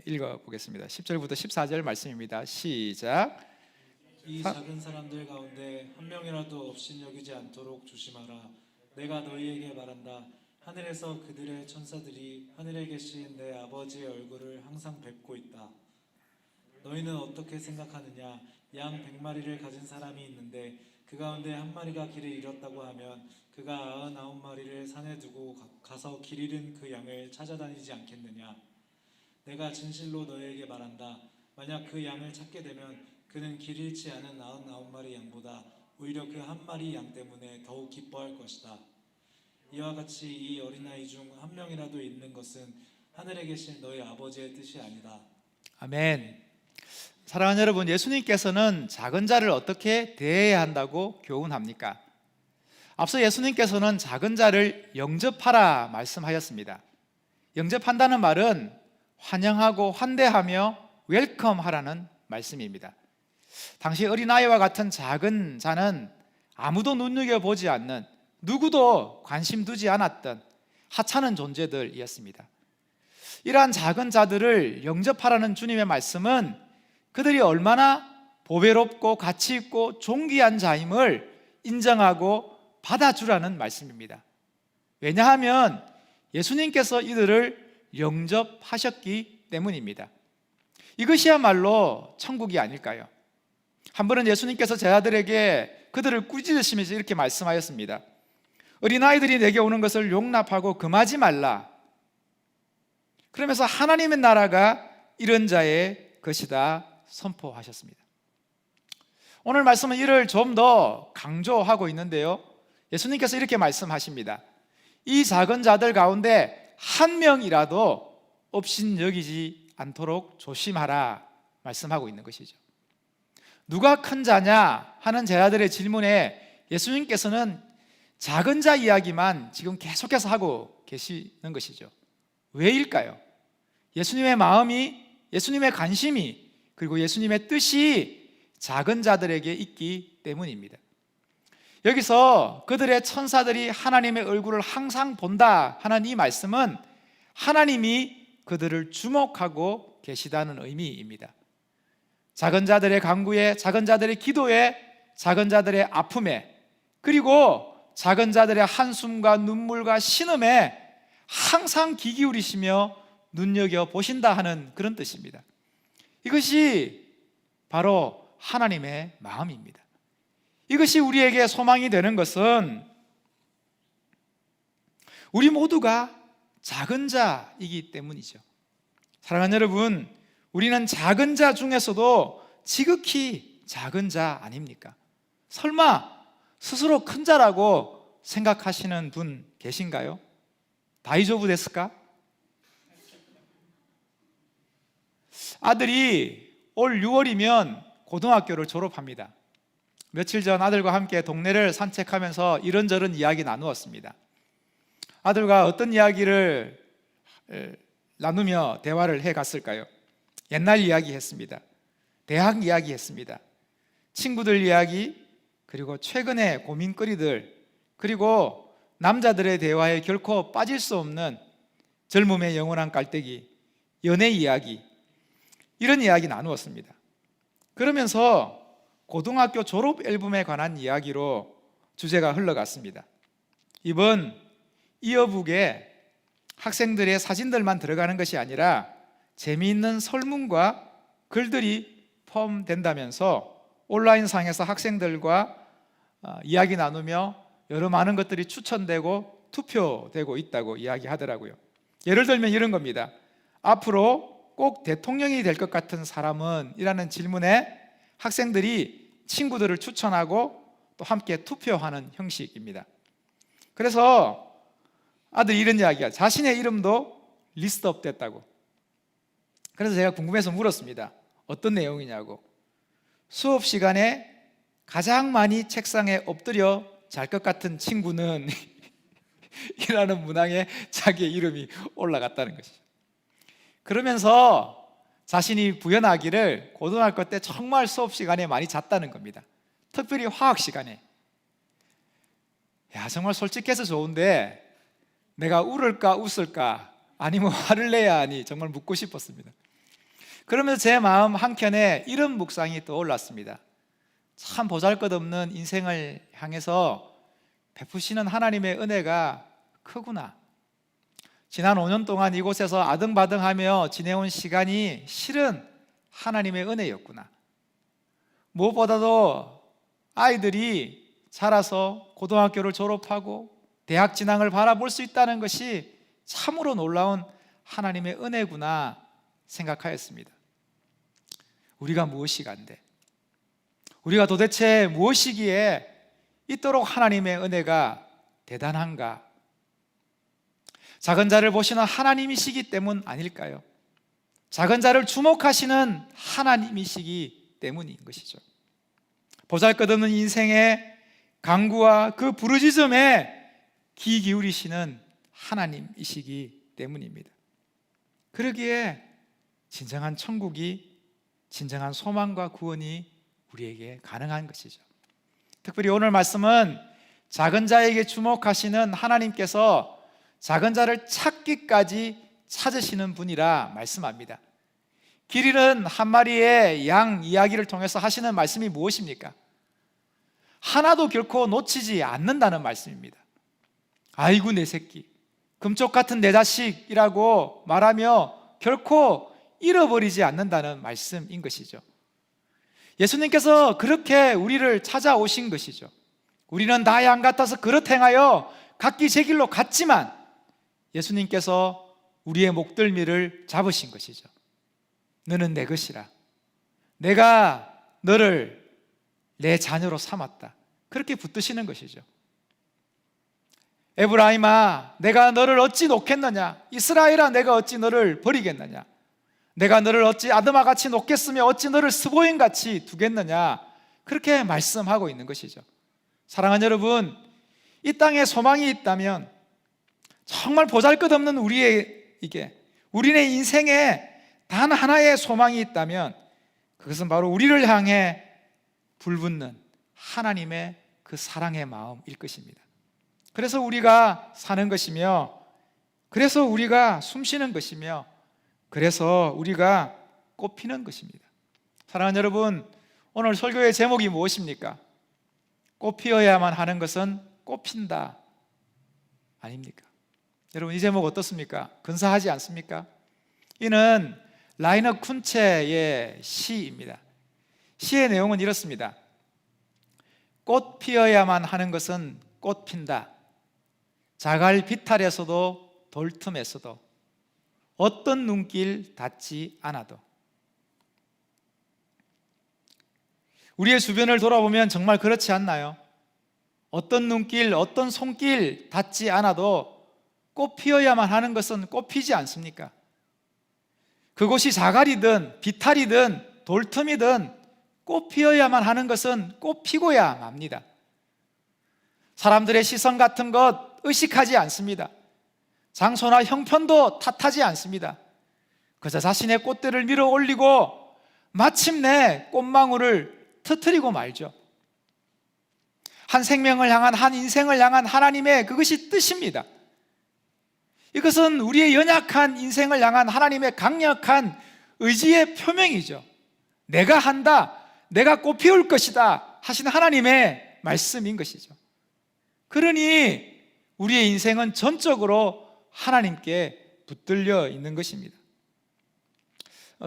읽어보겠습니다. 10절부터 14절 말씀입니다. 시작. 이 작은 사람들 가운데 한 명이라도 업신여기지 않도록 조심하라. 내가 너희에게 말한다. 하늘에서 그들의 천사들이 하늘에 계신 내 아버지의 얼굴을 항상 뵙고 있다. 너희는 어떻게 생각하느냐? 양 100마리를 가진 사람이 있는데 그 가운데 한 마리가 길을 잃었다고 하면 그가 99마리를 산에 두고 가서 길 잃은 그 양을 찾아다니지 않겠느냐? 내가 진실로 너희에게 말한다. 만약 그 양을 찾게 되면 그는 길 잃지 않은 99마리 양보다 오히려 그 한 마리 양 때문에 더욱 기뻐할 것이다. 이와 같이 이 어린아이 중 한 명이라도 있는 것은 하늘에 계신 너희 아버지의 뜻이 아니다. 아멘. 사랑하는 여러분, 예수님께서는 작은 자를 어떻게 대해야 한다고 교훈합니까? 앞서 예수님께서는 작은 자를 영접하라 말씀하셨습니다. 영접한다는 말은 환영하고 환대하며 웰컴하라는 말씀입니다. 당시 어린아이와 같은 작은 자는 아무도 눈여겨보지 않는, 누구도 관심 두지 않았던 하찮은 존재들이었습니다. 이러한 작은 자들을 영접하라는 주님의 말씀은 그들이 얼마나 보배롭고 가치 있고 존귀한 자임을 인정하고 받아주라는 말씀입니다. 왜냐하면 예수님께서 이들을 영접하셨기 때문입니다. 이것이야말로 천국이 아닐까요? 한 번은 예수님께서 제자들에게 그들을 꾸짖으시면서 이렇게 말씀하였습니다. 어린아이들이 내게 오는 것을 용납하고 금하지 말라. 그러면서 하나님의 나라가 이런 자의 것이다 선포하셨습니다. 오늘 말씀은 이를 좀 더 강조하고 있는데요. 예수님께서 이렇게 말씀하십니다. 이 작은 자들 가운데 한 명이라도 업신여기지 않도록 조심하라 말씀하고 있는 것이죠. 누가 큰 자냐 하는 제자들의 질문에 예수님께서는 작은 자 이야기만 지금 계속해서 하고 계시는 것이죠. 왜일까요? 예수님의 마음이, 예수님의 관심이, 그리고 예수님의 뜻이 작은 자들에게 있기 때문입니다. 여기서 그들의 천사들이 하나님의 얼굴을 항상 본다 하는 이 말씀은 하나님이 그들을 주목하고 계시다는 의미입니다. 작은 자들의 간구에, 작은 자들의 기도에, 작은 자들의 아픔에, 그리고 작은 자들의 한숨과 눈물과 신음에 항상 귀 기울이시며 눈여겨보신다 하는 그런 뜻입니다. 이것이 바로 하나님의 마음입니다. 이것이 우리에게 소망이 되는 것은 우리 모두가 작은 자이기 때문이죠. 사랑하는 여러분, 우리는 작은 자 중에서도 지극히 작은 자 아닙니까? 설마 스스로 큰 자라고 생각하시는 분 계신가요? 다이조부 데스까? 아들이 올 6월이면 고등학교를 졸업합니다. 며칠 전 아들과 함께 동네를 산책하면서 이런저런 이야기 나누었습니다. 아들과 어떤 이야기를 나누며 대화를 해갔을까요? 옛날 이야기 했습니다. 대학 이야기 했습니다. 친구들 이야기, 그리고 최근의 고민거리들, 그리고 남자들의 대화에 결코 빠질 수 없는 젊음의 영원한 깔때기, 연애 이야기, 이런 이야기 나누었습니다. 그러면서 고등학교 졸업 앨범에 관한 이야기로 주제가 흘러갔습니다. 이번 이어북에 학생들의 사진들만 들어가는 것이 아니라 재미있는 설문과 글들이 포함된다면서 온라인상에서 학생들과 이야기 나누며 여러 많은 것들이 추천되고 투표되고 있다고 이야기하더라고요. 예를 들면 이런 겁니다. 앞으로 꼭 대통령이 될 것 같은 사람은? 이라는 질문에 학생들이 친구들을 추천하고 또 함께 투표하는 형식입니다. 그래서 아들이 이런 이야기가, 자신의 이름도 리스트업 됐다고. 그래서 제가 궁금해서 물었습니다. 어떤 내용이냐고. 수업 시간에 가장 많이 책상에 엎드려 잘 것 같은 친구는 이라는 문항에 자기의 이름이 올라갔다는 것이죠. 그러면서 자신이 부연하기를 고등학교 때 정말 수업 시간에 많이 잤다는 겁니다. 특별히 화학 시간에. 정말 솔직해서 좋은데 내가 울을까 웃을까 아니면 화를 내야 하니 정말 묻고 싶었습니다. 그러면서 제 마음 한켠에 이런 묵상이 떠올랐습니다. 참 보잘것없는 인생을 향해서 베푸시는 하나님의 은혜가 크구나. 지난 5년 동안 이곳에서 아등바등하며 지내온 시간이 실은 하나님의 은혜였구나. 무엇보다도 아이들이 자라서 고등학교를 졸업하고 대학 진학을 바라볼 수 있다는 것이 참으로 놀라운 하나님의 은혜구나 생각하였습니다. 우리가 무엇이간데? 우리가 도대체 무엇이기에 이토록 하나님의 은혜가 대단한가? 작은 자를 보시는 하나님이시기 때문 아닐까요? 작은 자를 주목하시는 하나님이시기 때문인 것이죠. 보잘것없는 인생의 강구와 그 부르짖음에 귀 기울이시는 하나님이시기 때문입니다. 그러기에 진정한 천국이, 진정한 소망과 구원이 우리에게 가능한 것이죠. 특별히 오늘 말씀은 작은 자에게 주목하시는 하나님께서 작은 자를 찾기까지 찾으시는 분이라 말씀합니다. 길 잃은 한 마리의 양 이야기를 통해서 하시는 말씀이 무엇입니까? 하나도 결코 놓치지 않는다는 말씀입니다. 아이고 내 새끼, 금쪽 같은 내 자식이라고 말하며 결코 잃어버리지 않는다는 말씀인 것이죠. 예수님께서 그렇게 우리를 찾아오신 것이죠. 우리는 다 양 같아서 그릇 행하여 각기 제 길로 갔지만 예수님께서 우리의 목덜미를 잡으신 것이죠. 너는 내 것이라. 내가 너를 내 자녀로 삼았다. 그렇게 붙드시는 것이죠. 에브라임아, 내가 너를 어찌 놓겠느냐? 이스라엘아, 내가 어찌 너를 버리겠느냐? 내가 너를 어찌 아드마같이 놓겠으며 어찌 너를 스보임같이 두겠느냐? 그렇게 말씀하고 있는 것이죠. 사랑하는 여러분, 이 땅에 소망이 있다면, 정말 보잘것없는 우리의 인생에 단 하나의 소망이 있다면 그것은 바로 우리를 향해 불붙는 하나님의 그 사랑의 마음일 것입니다. 그래서 우리가 사는 것이며, 그래서 우리가 숨쉬는 것이며, 그래서 우리가 꽃피는 것입니다. 사랑하는 여러분, 오늘 설교의 제목이 무엇입니까? 꽃 피어야만 하는 것은 꽃핀다 아닙니까? 여러분, 이 제목 어떻습니까? 근사하지 않습니까? 이는 라이너 쿤체의 시입니다. 시의 내용은 이렇습니다. 꽃 피어야만 하는 것은 꽃 핀다. 자갈 비탈에서도 돌틈에서도 어떤 눈길 닿지 않아도. 우리의 주변을 돌아보면 정말 그렇지 않나요? 어떤 눈길, 어떤 손길 닿지 않아도 꽃 피어야만 하는 것은 꽃 피지 않습니까? 그곳이 자갈이든 비탈이든 돌틈이든 꽃 피어야만 하는 것은 꽃 피고야 맙니다. 사람들의 시선 같은 것 의식하지 않습니다. 장소나 형편도 탓하지 않습니다. 그저 자신의 꽃대를 밀어 올리고 마침내 꽃망울을 터뜨리고 말죠. 한 생명을 향한, 한 인생을 향한 하나님의 그것이 뜻입니다. 이것은 우리의 연약한 인생을 향한 하나님의 강력한 의지의 표명이죠. 내가 한다, 내가 꽃 피울 것이다 하신 하나님의 말씀인 것이죠. 그러니 우리의 인생은 전적으로 하나님께 붙들려 있는 것입니다.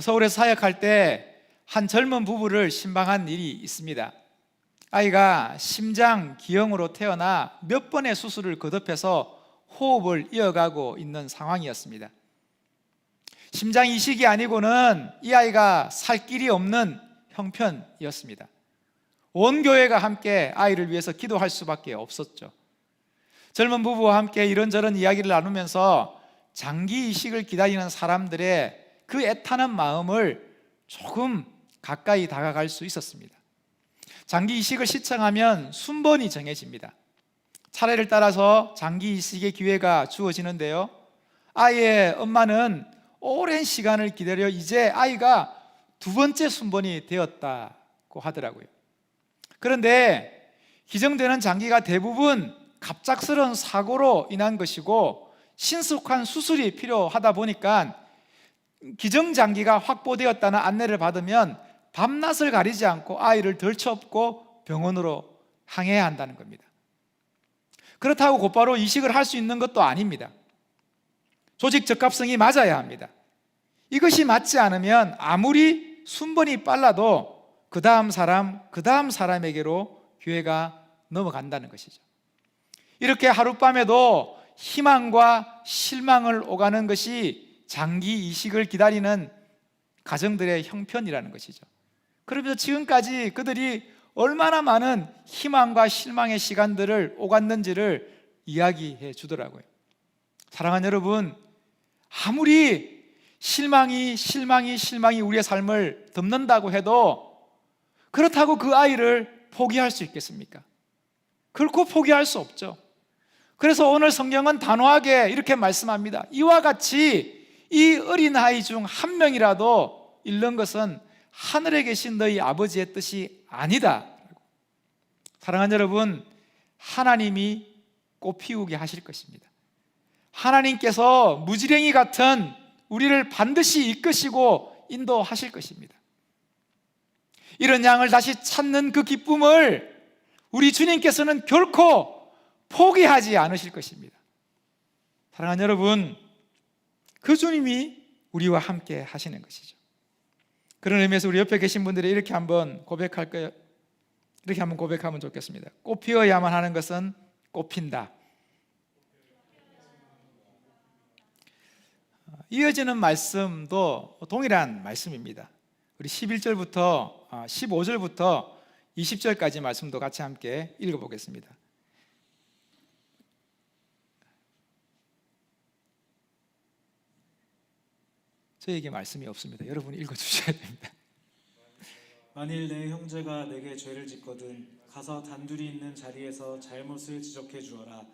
서울에서 사역할 때 한 젊은 부부를 신방한 일이 있습니다. 아이가 심장 기형으로 태어나 몇 번의 수술을 거듭해서 호흡을 이어가고 있는 상황이었습니다. 심장 이식이 아니고는 이 아이가 살 길이 없는 형편이었습니다. 온 교회가 함께 아이를 위해서 기도할 수밖에 없었죠. 젊은 부부와 함께 이런저런 이야기를 나누면서 장기 이식을 기다리는 사람들의 그 애타는 마음을 조금 가까이 다가갈 수 있었습니다. 장기 이식을 시청하면 순번이 정해집니다. 차례를 따라서 장기 이식의 기회가 주어지는데요, 아이의 엄마는 오랜 시간을 기다려 이제 아이가 두 번째 순번이 되었다고 하더라고요. 그런데 기증되는 장기가 대부분 갑작스러운 사고로 인한 것이고 신속한 수술이 필요하다 보니까 기증장기가 확보되었다는 안내를 받으면 밤낮을 가리지 않고 아이를 덜쳐업고 병원으로 항해해야 한다는 겁니다. 그렇다고 곧바로 이식을 할 수 있는 것도 아닙니다. 조직 적합성이 맞아야 합니다. 이것이 맞지 않으면 아무리 순번이 빨라도 그 다음 사람에게로 기회가 넘어간다는 것이죠. 이렇게 하룻밤에도 희망과 실망을 오가는 것이 장기 이식을 기다리는 가정들의 형편이라는 것이죠. 그러면서 지금까지 그들이 얼마나 많은 희망과 실망의 시간들을 오갔는지를 이야기해 주더라고요. 사랑하는 여러분, 아무리 실망이 우리의 삶을 덮는다고 해도 그렇다고 그 아이를 포기할 수 있겠습니까? 결코 포기할 수 없죠. 그래서 오늘 성경은 단호하게 이렇게 말씀합니다. 이와 같이 이 어린아이 중 한 명이라도 잃는 것은 하늘에 계신 너희 아버지의 뜻이 아니다. 사랑하는 여러분, 하나님이 꽃 피우게 하실 것입니다. 하나님께서 무지랭이 같은 우리를 반드시 이끄시고 인도하실 것입니다. 이런 양을 다시 찾는 그 기쁨을 우리 주님께서는 결코 포기하지 않으실 것입니다. 사랑하는 여러분, 그 주님이 우리와 함께 하시는 것이죠. 그런 의미에서 우리 옆에 계신 분들이 이렇게 한번 고백할까요? 이렇게 한번 고백하면 좋겠습니다. 꽃 피어야만 하는 것은 꽃 핀다. 이어지는 말씀도 동일한 말씀입니다. 우리 11절부터 15절부터 20절까지 말씀도 같이 함께 읽어보겠습니다. 저에게 말씀이 없습니다. 여러분이 읽어주셔야 됩니다. 만일 내 형제가 내게 죄를 짓거든 가서 단둘이 있는 자리에서 잘못을 지적해 주어라.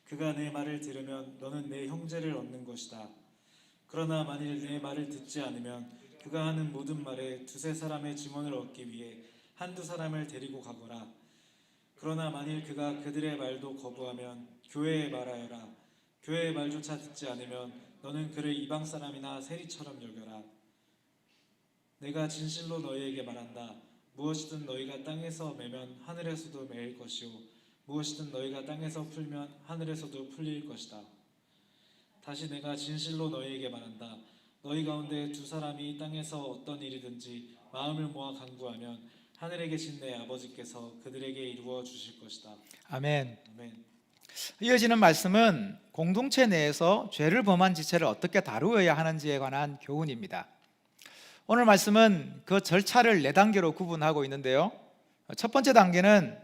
그가 내 말을 들으면 너는 내 형제를 얻는 것이다. 그러나 만일 내 말을 듣지 않으면 그가 하는 모든 말에 두세 사람의 증언을 얻기 위해 한두 사람을 데리고 가거라. 그러나 만일 그가 그들의 말도 거부하면 교회에 말하여라. 교회의 말조차 듣지 않으면 너는 그를 이방 사람이나 세리처럼 여겨라. 내가 진실로 너희에게 말한다. 무엇이든 너희가 땅에서 매면 하늘에서도 매일 것이요 무엇이든 너희가 땅에서 풀면 하늘에서도 풀릴 것이다. 다시 내가 진실로 너희에게 말한다. 너희 가운데 두 사람이 땅에서 어떤 일이든지 마음을 모아 간구하면 하늘에 계신 내 아버지께서 그들에게 이루어 주실 것이다. 아멘. 아멘. 이어지는 말씀은 공동체 내에서 죄를 범한 지체를 어떻게 다루어야 하는지에 관한 교훈입니다. 오늘 말씀은 그 절차를 4단계로 구분하고 있는데요, 첫 번째 단계는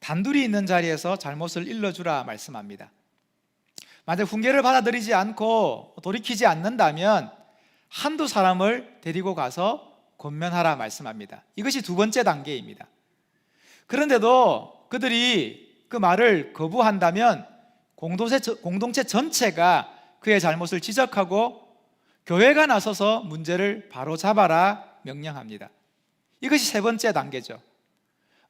단둘이 있는 자리에서 잘못을 일러주라 말씀합니다. 만약 훈계를 받아들이지 않고 돌이키지 않는다면 한두 사람을 데리고 가서 권면하라 말씀합니다. 이것이 두 번째 단계입니다. 그런데도 그들이 그 말을 거부한다면 공동체 전체가 그의 잘못을 지적하고 교회가 나서서 문제를 바로잡아라 명령합니다. 이것이 세 번째 단계죠.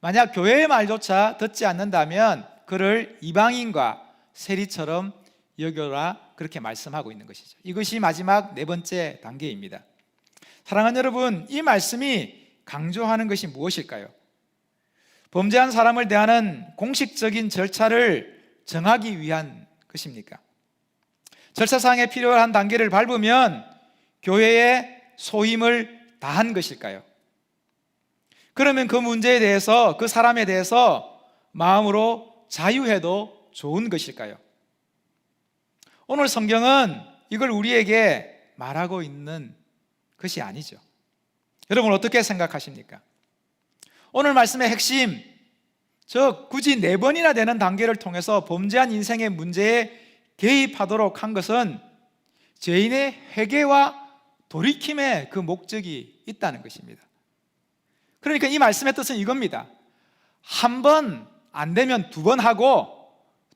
만약 교회의 말조차 듣지 않는다면 그를 이방인과 세리처럼 여겨라, 그렇게 말씀하고 있는 것이죠. 이것이 마지막 네 번째 단계입니다. 사랑하는 여러분, 이 말씀이 강조하는 것이 무엇일까요? 범죄한 사람을 대하는 공식적인 절차를 정하기 위한 것입니까? 절차상에 필요한 단계를 밟으면 교회의 소임을 다한 것일까요? 그러면 그 문제에 대해서, 그 사람에 대해서 마음으로 자유해도 좋은 것일까요? 오늘 성경은 이걸 우리에게 말하고 있는 것이 아니죠. 여러분 어떻게 생각하십니까? 오늘 말씀의 핵심, 즉 굳이 4번이나 되는 단계를 통해서 범죄한 인생의 문제에 개입하도록 한 것은 죄인의 회개와 돌이킴의 그 목적이 있다는 것입니다. 그러니까 이 말씀의 뜻은 이겁니다. 한 번 안 되면 2번 하고,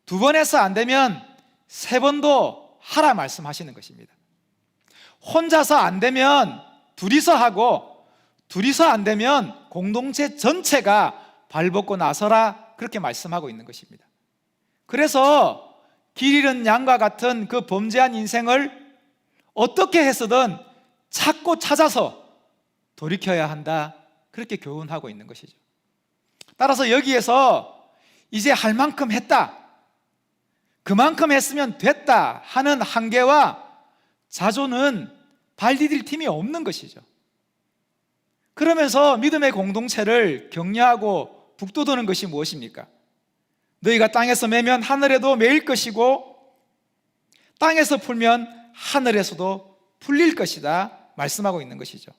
2번 해서 안 되면 3번도 하라 말씀하시는 것입니다. 혼자서 안 되면 둘이서 하고, 둘이서 안 되면 공동체 전체가 발벗고 나서라, 그렇게 말씀하고 있는 것입니다. 그래서 길 잃은 양과 같은 그 범죄한 인생을 어떻게 해서든 찾고 찾아서 돌이켜야 한다, 그렇게 교훈하고 있는 것이죠. 따라서 여기에서 이제 할 만큼 했다, 그만큼 했으면 됐다 하는 한계와 자조는 발 디딜 틈이 없는 것이죠. 그러면서 믿음의 공동체를 격려하고 북돋우는 것이 무엇입니까? 너희가 땅에서 매면 하늘에도 매일 것이고 땅에서 풀면 하늘에서도 풀릴 것이다 말씀하고 있는 것이죠.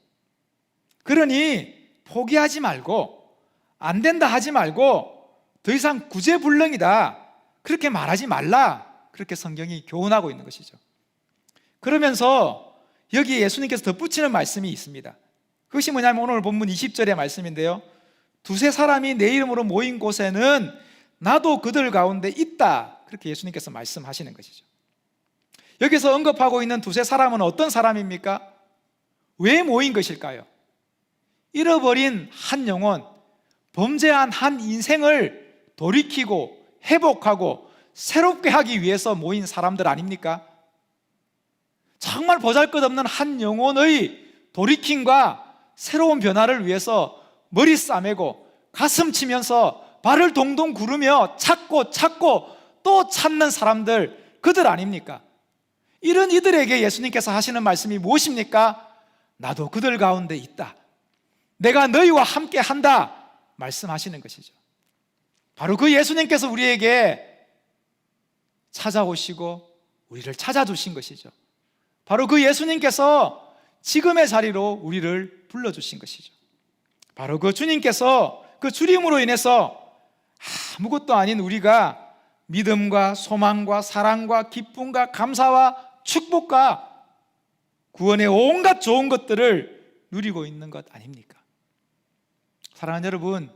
그러니 포기하지 말고, 안 된다 하지 말고, 더 이상 구제불능이다 그렇게 말하지 말라, 그렇게 성경이 교훈하고 있는 것이죠. 그러면서 여기에 예수님께서 덧붙이는 말씀이 있습니다. 그것이 뭐냐면 오늘 본문 20절의 말씀인데요, 2-3 사람이 내 이름으로 모인 곳에는 나도 그들 가운데 있다, 그렇게 예수님께서 말씀하시는 것이죠. 여기서 언급하고 있는 2-3 사람은 어떤 사람입니까? 왜 모인 것일까요? 잃어버린 한 영혼, 범죄한 한 인생을 돌이키고 회복하고 새롭게 하기 위해서 모인 사람들 아닙니까? 정말 보잘것없는 한 영혼의 돌이킴과 새로운 변화를 위해서 머리 싸매고 가슴 치면서 발을 동동 구르며 찾고 또 찾는 사람들, 그들 아닙니까? 이런 이들에게 예수님께서 하시는 말씀이 무엇입니까? 나도 그들 가운데 있다, 내가 너희와 함께 한다 말씀하시는 것이죠. 바로 그 예수님께서 우리에게 찾아오시고 우리를 찾아주신 것이죠. 바로 그 예수님께서 지금의 자리로 우리를 불러주신 것이죠. 바로 그 주님께서 그 주님으로 인해서 아무것도 아닌 우리가 믿음과 소망과 사랑과 기쁨과 감사와 축복과 구원의 온갖 좋은 것들을 누리고 있는 것 아닙니까? 사랑하는 여러분,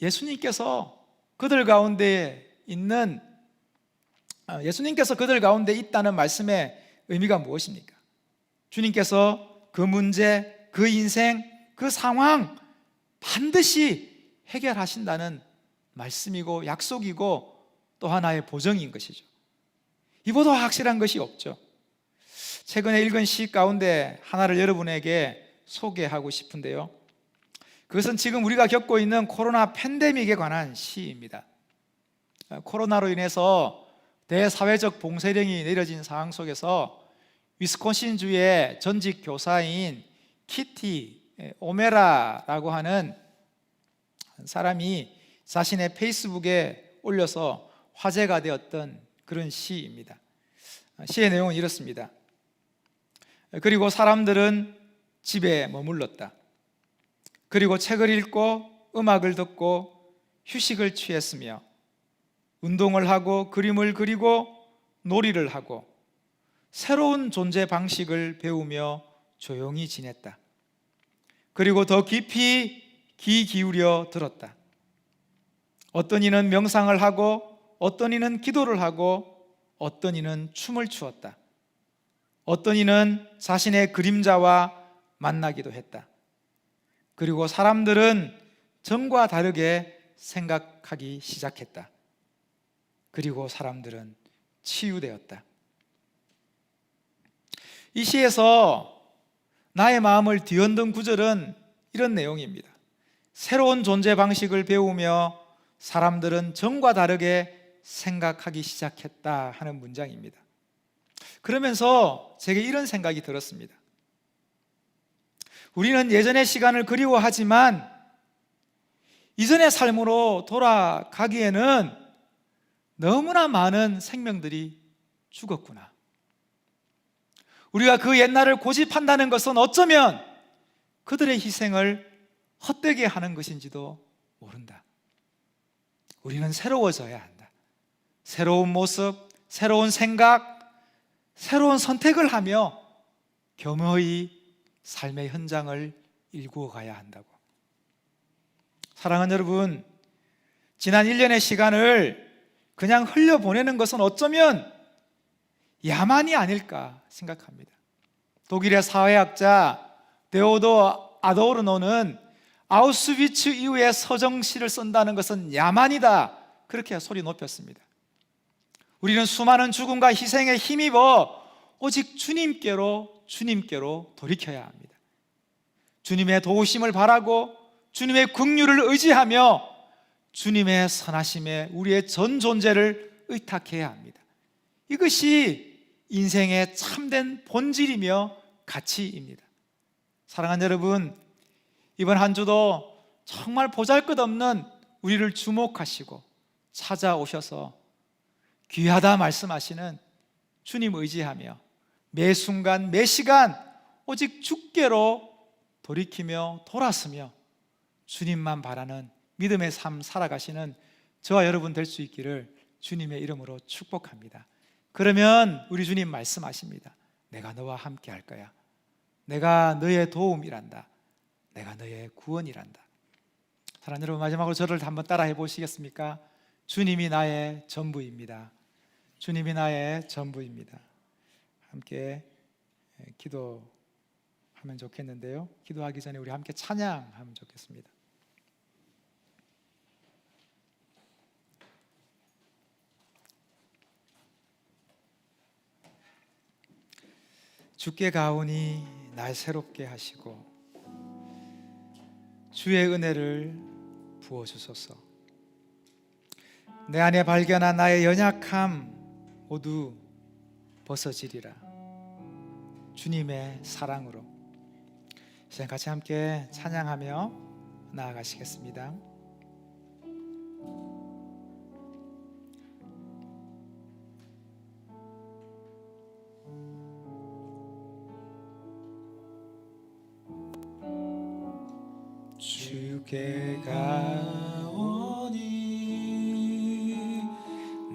예수님께서 그들 가운데 있다는 말씀의 의미가 무엇입니까? 주님께서 그 문제, 그 인생, 그 상황 반드시 해결하신다는 말씀이고 약속이고 또 하나의 보증인 것이죠. 이보다 확실한 것이 없죠. 최근에 읽은 시 가운데 하나를 여러분에게 소개하고 싶은데요, 그것은 지금 우리가 겪고 있는 코로나 팬데믹에 관한 시입니다. 코로나로 인해서 대사회적 봉쇄령이 내려진 상황 속에서 위스콘신주의 전직 교사인 키티 오메라라고 하는 사람이 자신의 페이스북에 올려서 화제가 되었던 그런 시입니다. 시의 내용은 이렇습니다. 그리고 사람들은 집에 머물렀다. 그리고 책을 읽고 음악을 듣고 휴식을 취했으며 운동을 하고 그림을 그리고 놀이를 하고 새로운 존재 방식을 배우며 조용히 지냈다. 그리고 더 깊이 귀 기울여 들었다. 어떤 이는 명상을 하고, 어떤 이는 기도를 하고, 어떤 이는 춤을 추었다. 어떤 이는 자신의 그림자와 만나기도 했다. 그리고 사람들은 전과 다르게 생각하기 시작했다. 그리고 사람들은 치유되었다. 이 시에서 나의 마음을 뒤흔든 구절은 이런 내용입니다. 새로운 존재 방식을 배우며 사람들은 전과 다르게 생각하기 시작했다 하는 문장입니다. 그러면서 제게 이런 생각이 들었습니다. 우리는 예전의 시간을 그리워하지만 이전의 삶으로 돌아가기에는 너무나 많은 생명들이 죽었구나. 우리가 그 옛날을 고집한다는 것은 어쩌면 그들의 희생을 헛되게 하는 것인지도 모른다. 우리는 새로워져야 한다. 새로운 모습, 새로운 생각, 새로운 선택을 하며 겸허히 삶의 현장을 일구어 가야 한다고. 사랑하는 여러분, 지난 1년의 시간을 그냥 흘려보내는 것은 어쩌면 야만이 아닐까 생각합니다. 독일의 사회학자 데오도 아도르노는 아우슈비츠 이후에 서정시를 쓴다는 것은 야만이다, 그렇게 소리 높였습니다. 우리는 수많은 죽음과 희생에 힘입어 오직 주님께로 돌이켜야 합니다. 주님의 도우심을 바라고 주님의 긍휼을 의지하며 주님의 선하심에 우리의 전 존재를 의탁해야 합니다. 이것이 인생의 참된 본질이며 가치입니다. 사랑하는 여러분, 이번 한 주도 정말 보잘것없는 우리를 주목하시고 찾아오셔서 귀하다 말씀하시는 주님 의지하며 매 순간 매 시간 오직 주께로 돌이키며 돌아서며 주님만 바라는 믿음의 삶 살아가시는 저와 여러분 될 수 있기를 주님의 이름으로 축복합니다. 그러면 우리 주님 말씀하십니다. 내가 너와 함께 할 거야. 내가 너의 도움이란다. 내가 너의 구원이란다. 사랑하는 여러분, 마지막으로 저를 한번 따라해 보시겠습니까? 주님이 나의 전부입니다. 주님이 나의 전부입니다. 함께 기도하면 좋겠는데요. 기도하기 전에 우리 함께 찬양하면 좋겠습니다. 주께 가오니 날 새롭게 하시고 주의 은혜를 부어주소서. 내 안에 발견한 나의 연약함 모두 벗어지리라. 주님의 사랑으로. 이제 같이 함께 찬양하며 나아가시겠습니다. 주께 가오니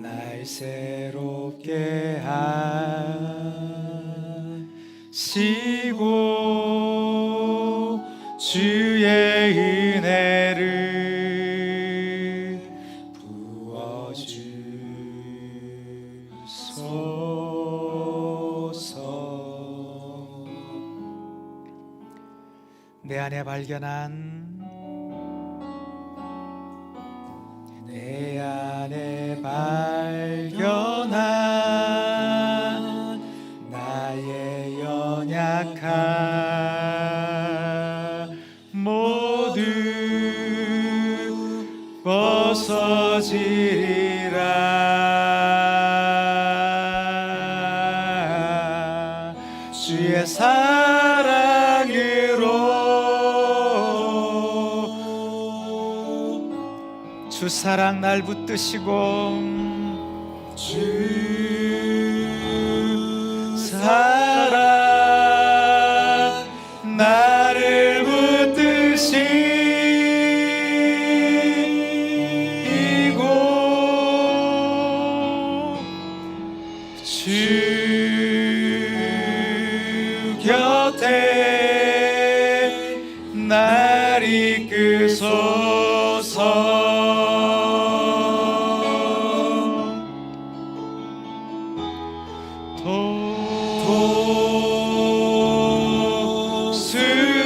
날 새롭게 하시고 주의 은혜를 부어주소서. 내 안에 발견한 나의 연약함 모두 벗어지리라. 주의 사랑으로 주 사랑 날 붙드시고 주 사랑 나를 붙드시고 주 곁에 날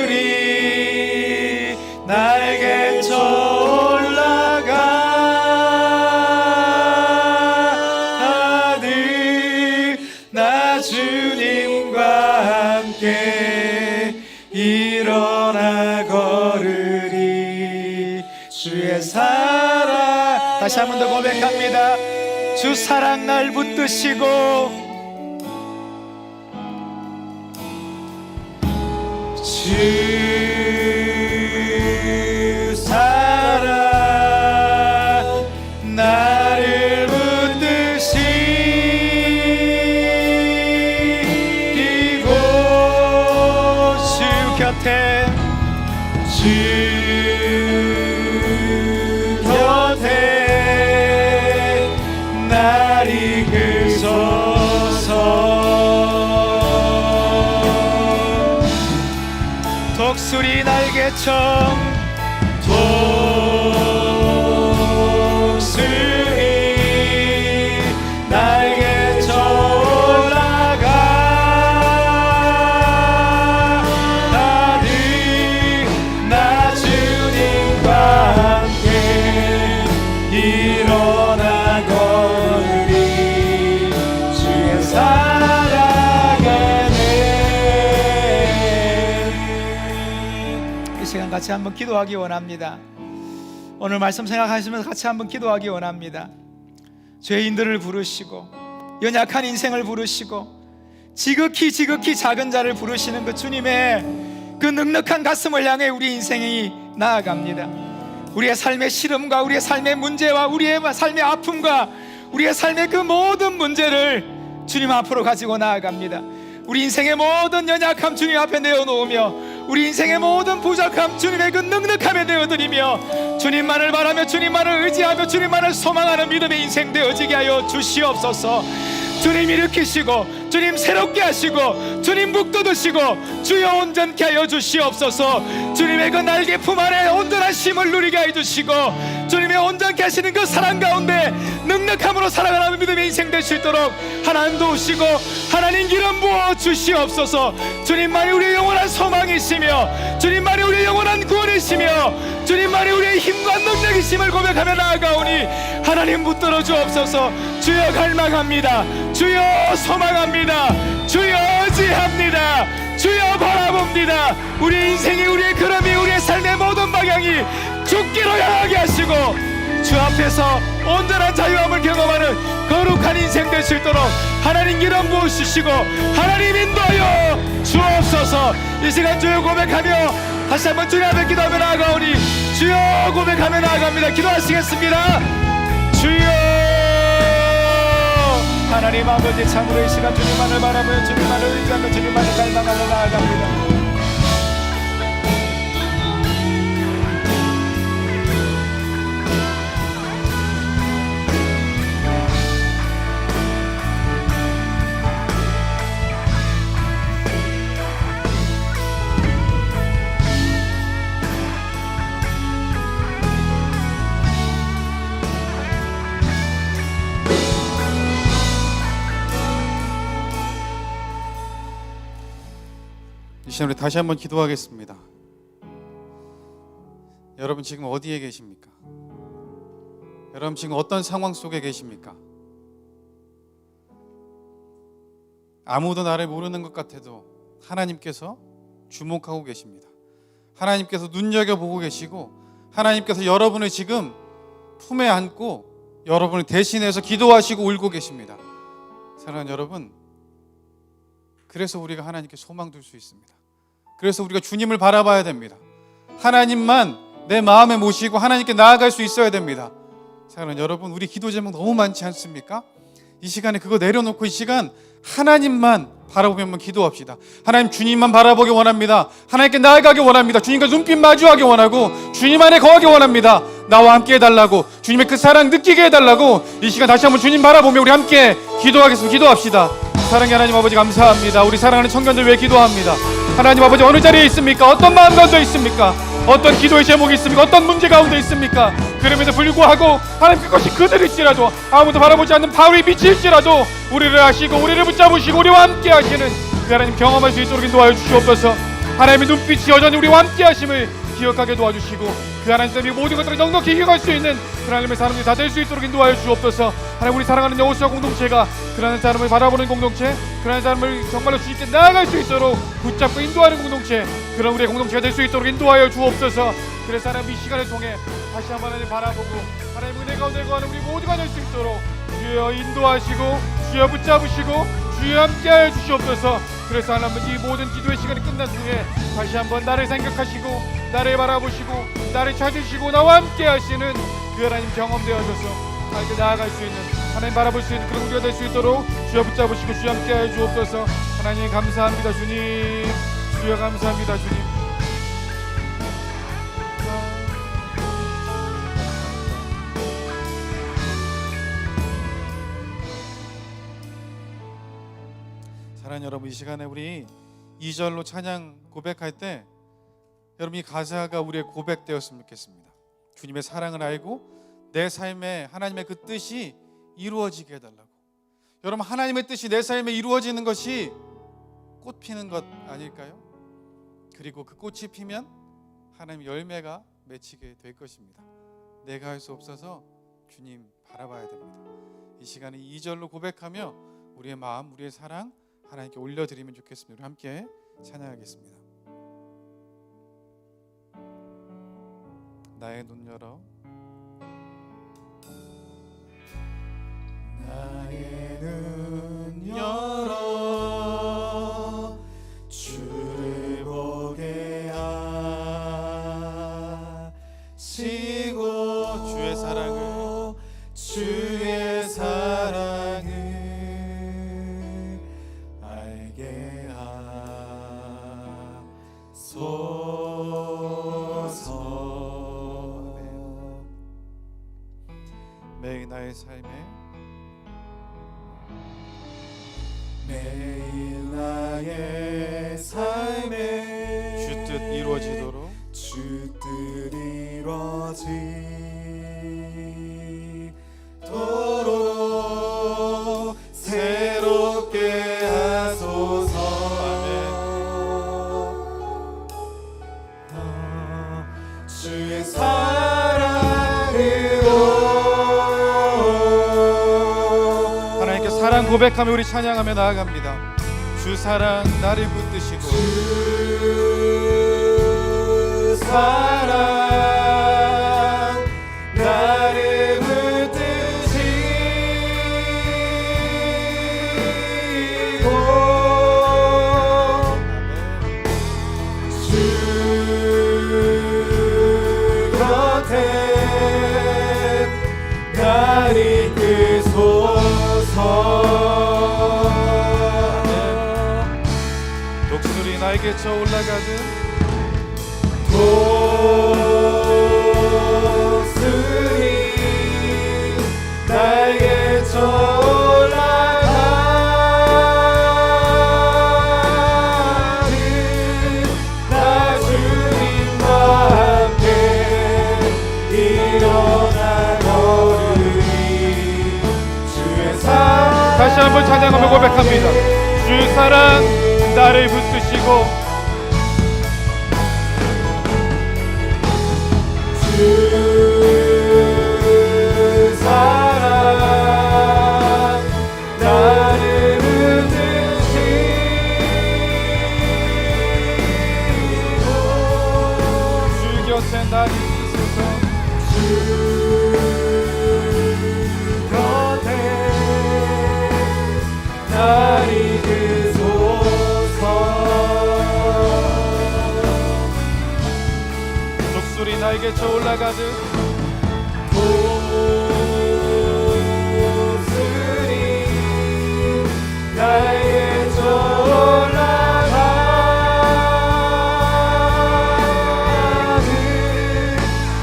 독수리 날개쳐 올라가는 나 주님과 함께 일어나 걸으리. 주의 사랑, 다시 한 번 더 고백합니다. 주 사랑 날 붙드시고 주 사랑 나를 붙드시고 주 곁에 주 곁에 날 이끄소서. 독수리 날개청 독수리 날개쳐 올라가는 나 주님과 함께 일어나 걸으리. 주의 사랑에 이 시간 같이 한번 기도하기 원합니다. 오늘 말씀 생각하시면서 같이 한번 기도하기 원합니다. 죄인들을 부르시고 연약한 인생을 부르시고 지극히 작은 자를 부르시는 그 주님의 그 넉넉한 가슴을 향해 우리 인생이 나아갑니다. 우리의 삶의 시름과 우리의 삶의 문제와 우리의 삶의 아픔과 우리의 삶의 그 모든 문제를 주님 앞으로 가지고 나아갑니다. 우리 인생의 모든 연약함 주님 앞에 내어놓으며 우리 인생의 모든 부족함 주님의 그 넉넉함에 내어드리며 주님만을 바라며 주님만을 의지하며 주님만을 소망하는 믿음의 인생 되어지게 하여 주시옵소서. 주님 일으키시고 주님 새롭게 하시고 주님 북돋으시고 주여 온전케 하여 주시옵소서. 주님의 그 날개 품 안에 온전한 쉼을 누리게 해주시고 주님의 온전케 하시는 그 사랑 가운데 넉넉함으로 살아가는 믿음의 인생 될 수 있도록 하나님 도우시고 하나님 기름 부어 주시옵소서. 주님만이 우리의 영원한 소망이시며 주님만이 우리의 영원한 구원이시며 주님만이 우리의 힘과 능력이심을 고백하며 나아가오니 하나님 붙들어 주옵소서. 주여 갈망합니다. 주여 소망합니다. 주여 의지합니다. 주여 바라봅니다. 우리 인생이 우리의 걸음이 우리의 삶의 모든 방향이 주께로 향하게 하시고 주 앞에서 온전한 자유함을 경험하는 거룩한 인생 될 수 있도록 하나님 기름 부어주시고 하나님 인도하여 주옵소서. 이 시간 주여 고백하며 다시 한번 주님 앞에 기도하며 나아가오니 주여 고백하며 나아갑니다. 기도하시겠습니다. 주여 하나님 아버지, 참으로 이 시간 주님만을 바라보며 주님만을 의지하며 주님만을 갈망하며 나아갑니다. 이 시간 우리 다시 한번 기도하겠습니다. 여러분 지금 어디에 계십니까? 여러분 지금 어떤 상황 속에 계십니까? 아무도 나를 모르는 것 같아도 하나님께서 주목하고 계십니다. 하나님께서 눈여겨보고 계시고 하나님께서 여러분을 지금 품에 안고 여러분을 대신해서 기도하시고 울고 계십니다. 사랑하는 여러분, 그래서 우리가 하나님께 소망 둘 수 있습니다. 그래서 우리가 주님을 바라봐야 됩니다. 하나님만 내 마음에 모시고 하나님께 나아갈 수 있어야 됩니다. 사랑하는 여러분, 우리 기도 제목 너무 많지 않습니까? 이 시간에 그거 내려놓고 이 시간 하나님만 바라보며 한번 기도합시다. 하나님, 주님만 바라보기 원합니다. 하나님께 나아가기 원합니다. 주님과 눈빛 마주하기 원하고 주님 안에 거하기 원합니다. 나와 함께 해달라고, 주님의 그 사랑 느끼게 해달라고 이 시간 다시 한번 주님 바라보며 우리 함께 기도하겠습니다. 기도합시다. 사랑의 하나님 아버지, 감사합니다. 우리 사랑하는 청년들 위해 기도합니다. 하나님 아버지, 어느 자리에 있습니까? 어떤 마음 가운데 있습니까? 어떤 기도의 제목이 있습니까? 어떤 문제 가운데 있습니까? 그 그럼에도 불구하고 하나님 그것이 그들일지라도 아무도 바라보지 않는 바울이 빛일지라도 우리를 아시고 우리를 붙잡으시고 우리와 함께 하시는 그 하나님 경험할 수 있도록 인도하여 주시옵소서. 하나님의 눈빛이 여전히 우리와 함께 하심을 기억하게 도와주시고 그 하나님 때문에 모든 것들을 넉넉히 이겨갈 수 있는 그 하나님의 사람들이 다 될 수 있도록 인도하여 주옵소서. 하나님, 우리 사랑하는 여호수아 공동체가 그 하나님 사람을 바라보는 공동체, 그 하나님 사람을 정말로 주님께 나아갈 수 있도록 붙잡고 인도하는 공동체, 그런 우리의 공동체가 될 수 있도록 인도하여 주옵소서. 그래서 하나님 이 시간을 통해 다시 한번 하나님 바라보고 하나님 은혜 가운데 거하는 우리 모두가 될 수 있도록 주여 인도하시고 주여 붙잡으시고 주여 함께하여 주시옵소서. 그래서 하나님 이 모든 기도의 시간이 끝난 후에 다시 한번 나를 생각하시고 나를 바라보시고 나를 찾으시고 나와 함께 하시는 그 하나님 경험되어져서 하나님께 나아갈 수 있는, 하나님 바라볼 수 있는 그런 우리가 될 수 있도록 주여 붙잡으시고 주여 함께하여 주옵소서. 하나님 감사합니다. 주님 주여 감사합니다. 주님 사랑하는 여러분, 이 시간에 우리 2절로 찬양 고백할 때 여러분 이 가사가 우리의 고백되었으면 좋겠습니다. 주님의 사랑을 알고 내 삶에 하나님의 그 뜻이 이루어지게 해달라고. 여러분, 하나님의 뜻이 내 삶에 이루어지는 것이 꽃 피는 것 아닐까요? 그리고 그 꽃이 피면 하나님 열매가 맺히게 될 것입니다. 내가 할 수 없어서 주님 바라봐야 됩니다. 이 시간에 2절로 고백하며 우리의 마음, 우리의 사랑 하나님께 올려드리면 좋겠습니다. 우리 함께 찬양하겠습니다. 나의 눈 열어, 나의 눈 열어 주를 보게 하시고 주의 사랑을 주의 사랑을 알게 하소서. 매일 나의 삶에 매일 나의 삶에 주 뜻 이루어지도록 주 뜻 이루어지도록 새롭게 하소서. 주의 사랑으로 하나님께 사랑 고백하며 우리 찬양하며 나아갑니다. 주 사랑 나를 붙드시고 주 사랑 나를 붙드시고 주 곁에 날 이끄소서. 독수리 나에게 쳐 올라가듯 독수리 날개 쳐 올라가듯 나 주님과 함께 일어나 걸으리. 주의 사랑 다시 한번 찬양하며 고백합니다. 주의 사랑 나를 붙드시고 주 사랑 나를 붙드시고 주 곁에 날 이끄소서. 주 곁에 날 이끄소서. 독수리 나에게 쳐 올라가듯 독수리 날개 쳐 올라가듯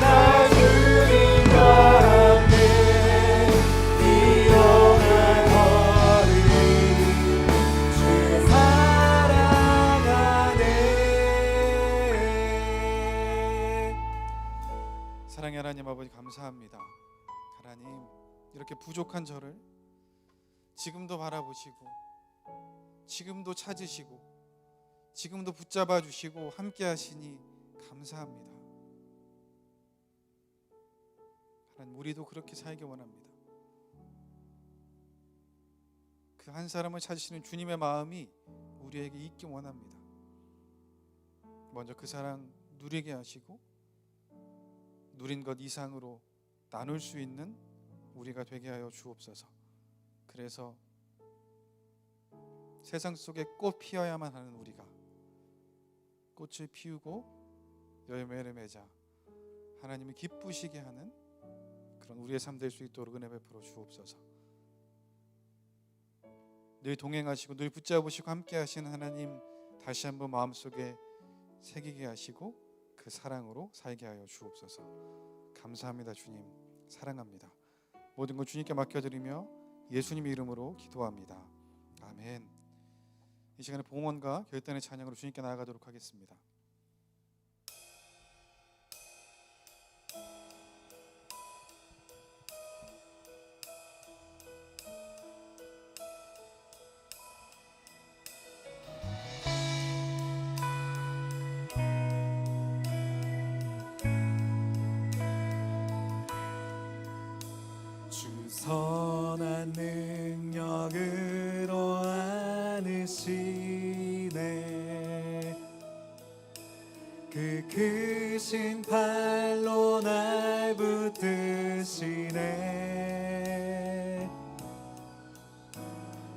나 주님과 함께 일어나 걸으리. 주의 사랑 안에. 사랑의 하나님, 감사합니다. 하나님, 이렇게 부족한 저를 지금도 바라보시고 지금도 찾으시고 지금도 붙잡아 주시고 함께 하시니 감사합니다. 하나님, 우리도 그렇게 살기 원합니다. 그 한 사람을 찾으시는 주님의 마음이 우리에게 있기 원합니다. 먼저 그 사랑 누리게 하시고 누린 것 이상으로 나눌 수 있는 우리가 되게 하여 주옵소서. 그래서 세상 속에 꽃 피어야만 하는 우리가 꽃을 피우고 열매를 맺아 하나님이 기쁘시게 하는 그런 우리의 삶 될 수 있도록 은혜 베풀어 주옵소서. 늘 동행하시고 늘 붙잡으시고 함께 하시는 하나님, 다시 한번 마음속에 새기게 하시고 그 사랑으로 살게 하여 주옵소서. 감사합니다. 주님, 사랑합니다. 모든 것 주님께 맡겨드리며 예수님 이름으로 기도합니다. 아멘. 이 시간에 봉헌과 결단의 찬양으로 주님께 나아가도록 하겠습니다. 주 선한 능력으로 안으시네. 그 크신 팔로 날 붙드시네.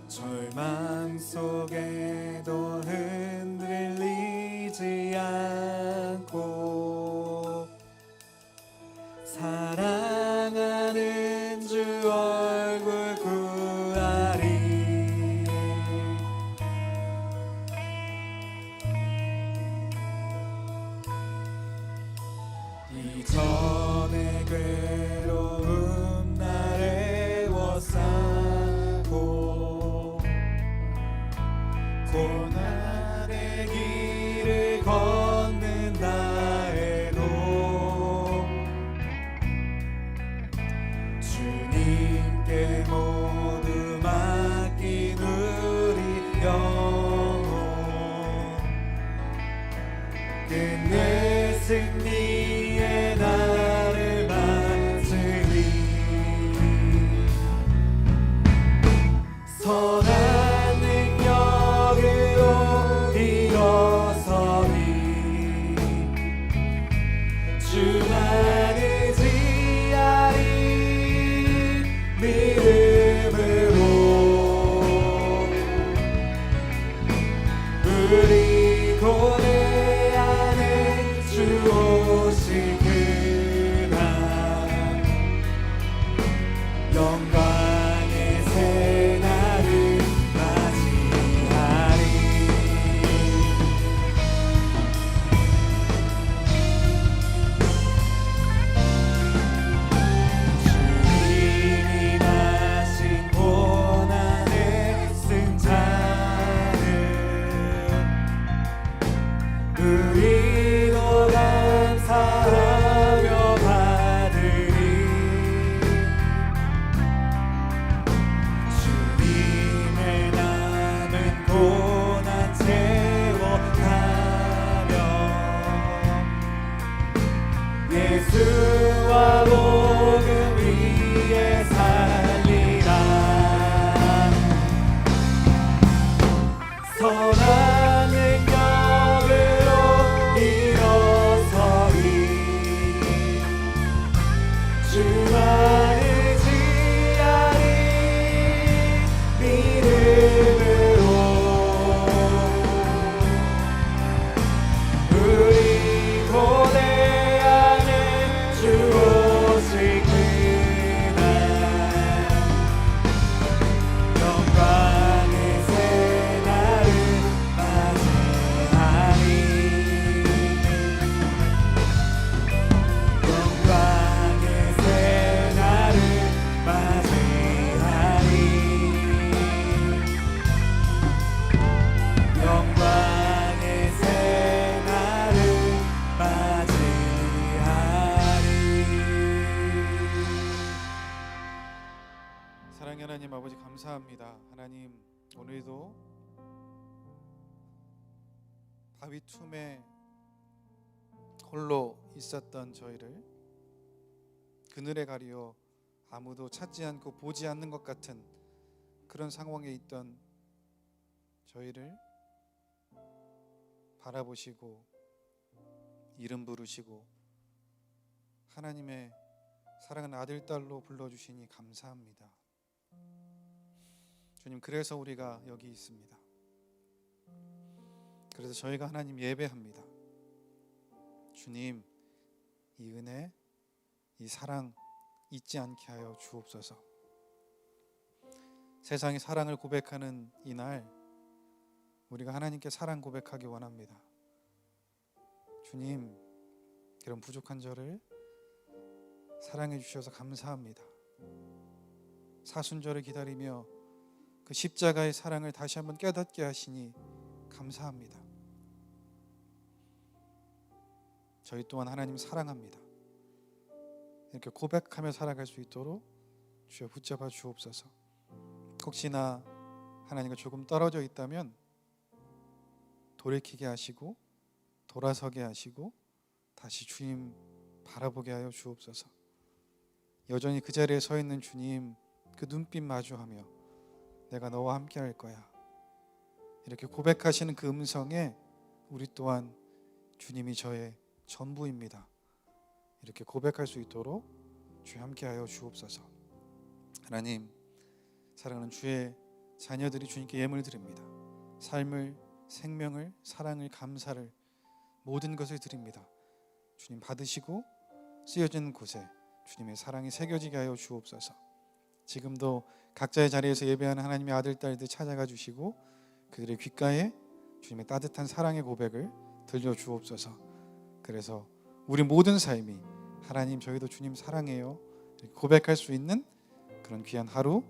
절망 속에도 흔들리지 않고 사랑하는 주 얼굴 구하리. 이전의 괴로움 나를 워싸고 고난의 길을 걷는다 해도 주님께 모두 맡긴 우리 영혼 끝내 승리의 날을 맞으리. 선한 능력으로 일어서리. 주만 의지하리. 믿음으로 우리 고뇌하는 주 오실 그날 영광의 새날을 감사합니다. 하나님, 오늘도 바위 툼에 홀로 있었던 저희를 그늘에 가리어 아무도 찾지 않고 보지 않는 것 같은 그런 상황에 있던 저희를 바라보시고 이름 부르시고 하나님의 사랑하는 아들, 딸로 불러주시니 감사합니다. 주님, 그래서 우리가 여기 있습니다. 그래서 저희가 하나님 예배합니다. 주님, 이 은혜, 이 사랑 잊지 않게 하여 주옵소서. 세상이 사랑을 고백하는 이날, 우리가 하나님께 사랑 고백하기 원합니다. 주님, 그런 부족한 저를 사랑해 주셔서 감사합니다. 사순절을 기다리며 그 십자가의 사랑을 다시 한번 깨닫게 하시니 감사합니다. 저희 또한 하나님 사랑합니다. 이렇게 고백하며 살아갈 수 있도록 주여 붙잡아 주옵소서. 혹시나 하나님과 조금 떨어져 있다면 돌이키게 하시고 돌아서게 하시고 다시 주님 바라보게 하여 주옵소서. 여전히 그 자리에 서 있는 주님, 그 눈빛 마주하며 내가 너와 함께 할 거야, 이렇게 고백하시는 그 음성에 우리 또한 주님이 저의 전부입니다, 이렇게 고백할 수 있도록 주여 함께 하여 주옵소서. 하나님, 사랑하는 주의 자녀들이 주님께 예물 드립니다. 삶을, 생명을, 사랑을, 감사를, 모든 것을 드립니다. 주님 받으시고 쓰여지는 곳에 주님의 사랑이 새겨지게 하여 주옵소서. 지금도 각자의 자리에서 예배하는 하나님의 아들, 딸들 찾아가 주시고 그들의 귓가에 주님의 따뜻한 사랑의 고백을 들려주옵소서. 그래서 우리 모든 삶이 하나님, 저희도 주님 사랑해요, 이렇게 고백할 수 있는 그런 귀한 하루,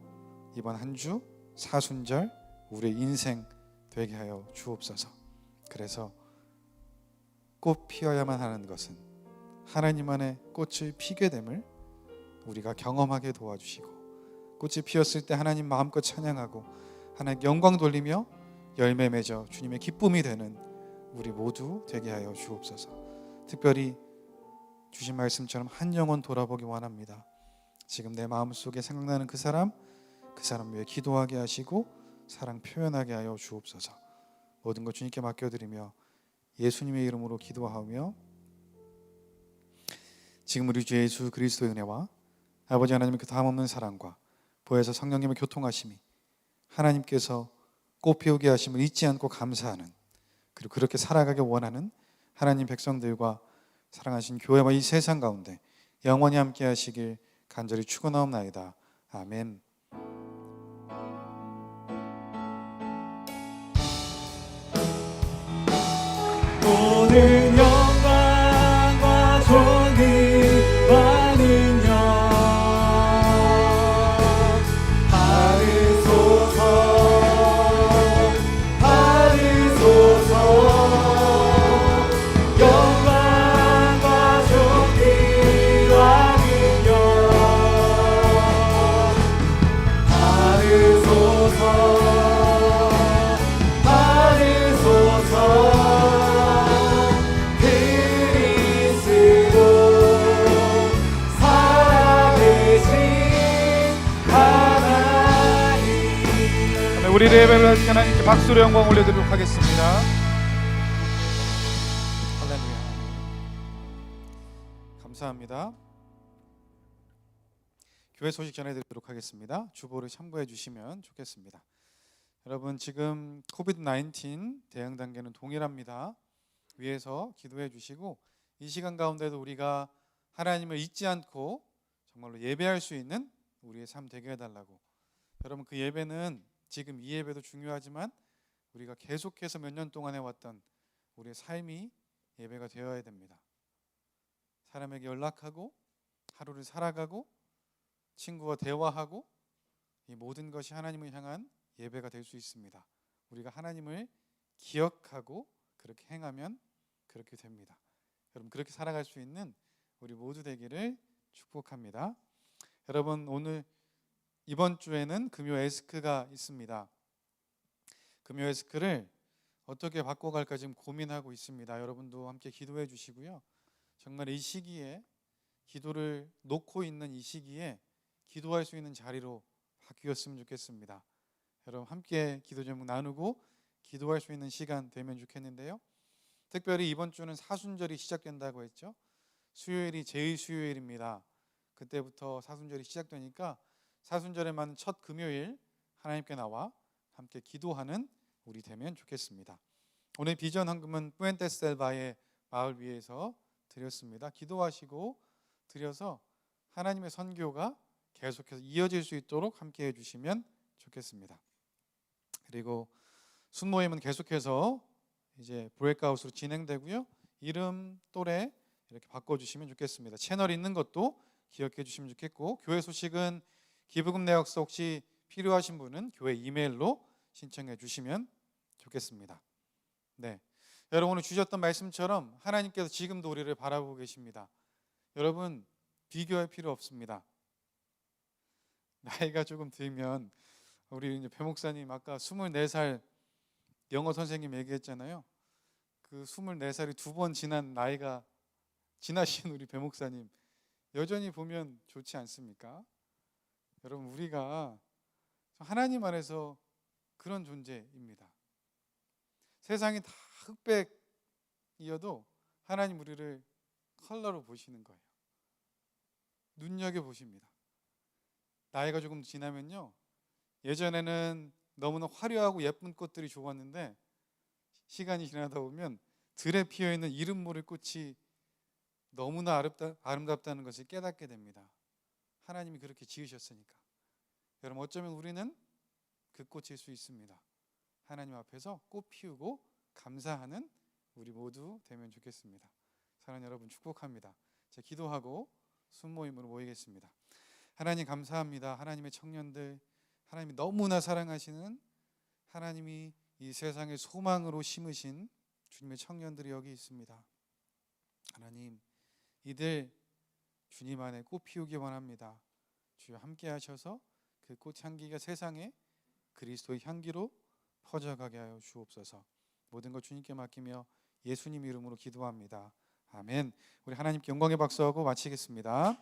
이번 한 주 사순절 우리의 인생 되게 하여 주옵소서. 그래서 꽃 피어야만 하는 것은 하나님 안에 꽃을 피게 됨을 우리가 경험하게 도와주시고, 꽃이 피었을 때 하나님 마음껏 찬양하고 하나님 영광 돌리며 열매 맺어 주님의 기쁨이 되는 우리 모두 되게 하여 주옵소서. 특별히 주신 말씀처럼 한 영혼 돌아보기 원합니다. 지금 내 마음속에 생각나는 그 사람 위해 기도하게 하시고 사랑 표현하게 하여 주옵소서. 모든 것 주님께 맡겨드리며 예수님의 이름으로 기도하며, 지금 우리 주 예수 그리스도의 은혜와 아버지 하나님의 그 다함없는 사랑과 보혜사 성령님의 교통하심이, 하나님께서 꽃 피우게 하심을 잊지 않고 감사하는, 그리고 그렇게 살아가기 원하는 하나님 백성들과 사랑하신 교회와 이 세상 가운데 영원히 함께 하시길 간절히 축원하옵나이다. 아멘. 모든 영광과 존귀와 능력 받으소서, 받으소서. 영광과 존귀와 능력 받으소서, 받으소서. 우리 예배를 하신 하나님께 박수로 영광 올려드리도록 하겠습니다. 할렐루야. 감사합니다. 교회 소식 전해드리도록 하겠습니다. 주보를 참고해 주시면 좋겠습니다. 여러분, 지금 코비드-19 대응 단계는 동일합니다. 위에서 기도해 주시고, 이 시간 가운데도 우리가 하나님을 잊지 않고 정말로 예배할 수 있는 우리의 삶 되게 해달라고. 여러분, 그 예배는 지금 이 예배도 중요하지만 우리가 계속해서 몇 년 동안 해왔던 우리의 삶이 예배가 되어야 됩니다. 사람에게 연락하고 하루를 살아가고 친구와 대화하고, 이 모든 것이 하나님을 향한 예배가 될 수 있습니다. 우리가 하나님을 기억하고 그렇게 행하면 그렇게 됩니다. 여러분, 그렇게 살아갈 수 있는 우리 모두 되기를 축복합니다. 여러분, 오늘 이번 주에는 금요 에스크가 있습니다. 금요 에스크를 어떻게 바꿔갈까 지금 고민하고 있습니다. 여러분도 함께 기도해 주시고요. 정말 이 시기에 기도를 놓고 있는 이 시기에 기도할 수 있는 자리로 바뀌었으면 좋겠습니다. 여러분 함께 기도 제목 나누고 기도할 수 있는 시간 되면 좋겠는데요. 특별히 이번 주는 사순절이 시작된다고 했죠. 수요일이 제2수요일입니다. 그때부터 사순절이 시작되니까 사순절에 맞는 첫 금요일 하나님께 나와 함께 기도하는 우리 되면 좋겠습니다. 오늘 비전 헌금은 뿌엔테셀바의 마을 위에서 드렸습니다. 기도하시고 드려서 하나님의 선교가 계속해서 이어질 수 있도록 함께 해주시면 좋겠습니다. 그리고 순모임은 계속해서 이제 브레이크아웃으로 진행되고요. 이름 또래 이렇게 바꿔주시면 좋겠습니다. 채널 있는 것도 기억해 주시면 좋겠고, 교회 소식은 기부금 내역서 혹시 필요하신 분은 교회 이메일로 신청해 주시면 좋겠습니다. 네, 여러분 오늘 주셨던 말씀처럼 하나님께서 지금도 우리를 바라보고 계십니다. 여러분 비교할 필요 없습니다. 나이가 조금 들면 우리 이제 배 목사님 아까 24살 영어 선생님 얘기했잖아요. 그 24살이 2번 지난 나이가 지나신 우리 배 목사님 여전히 보면 좋지 않습니까? 여러분 우리가 하나님 안에서 그런 존재입니다. 세상이 다 흑백이어도 하나님 우리를 컬러로 보시는 거예요. 눈여겨 보십니다. 나이가 조금 지나면요, 예전에는 너무나 화려하고 예쁜 꽃들이 좋았는데 시간이 지나다 보면 들에 피어있는 이름 모를 꽃이 너무나 아름답다는 것을 깨닫게 됩니다. 하나님이 그렇게 지으셨으니까. 여러분 어쩌면 우리는 그 꽃일 수 있습니다. 하나님 앞에서 꽃 피우고 감사하는 우리 모두 되면 좋겠습니다. 사랑하는 여러분 축복합니다. 자, 기도하고 순모임으로 모이겠습니다. 하나님 감사합니다. 하나님의 청년들, 하나님이 너무나 사랑하시는 하나님이 이 세상의 소망으로 심으신 주님의 청년들이 여기 있습니다. 하나님 이들 주님 안에 꽃 피우기 원합니다. 주여 함께 하셔서 그 꽃 향기가 세상에 그리스도의 향기로 퍼져가게 하여 주옵소서. 모든 것 주님께 맡기며 예수님 이름으로 기도합니다. 아멘. 우리 하나님께 영광의 박수하고 마치겠습니다.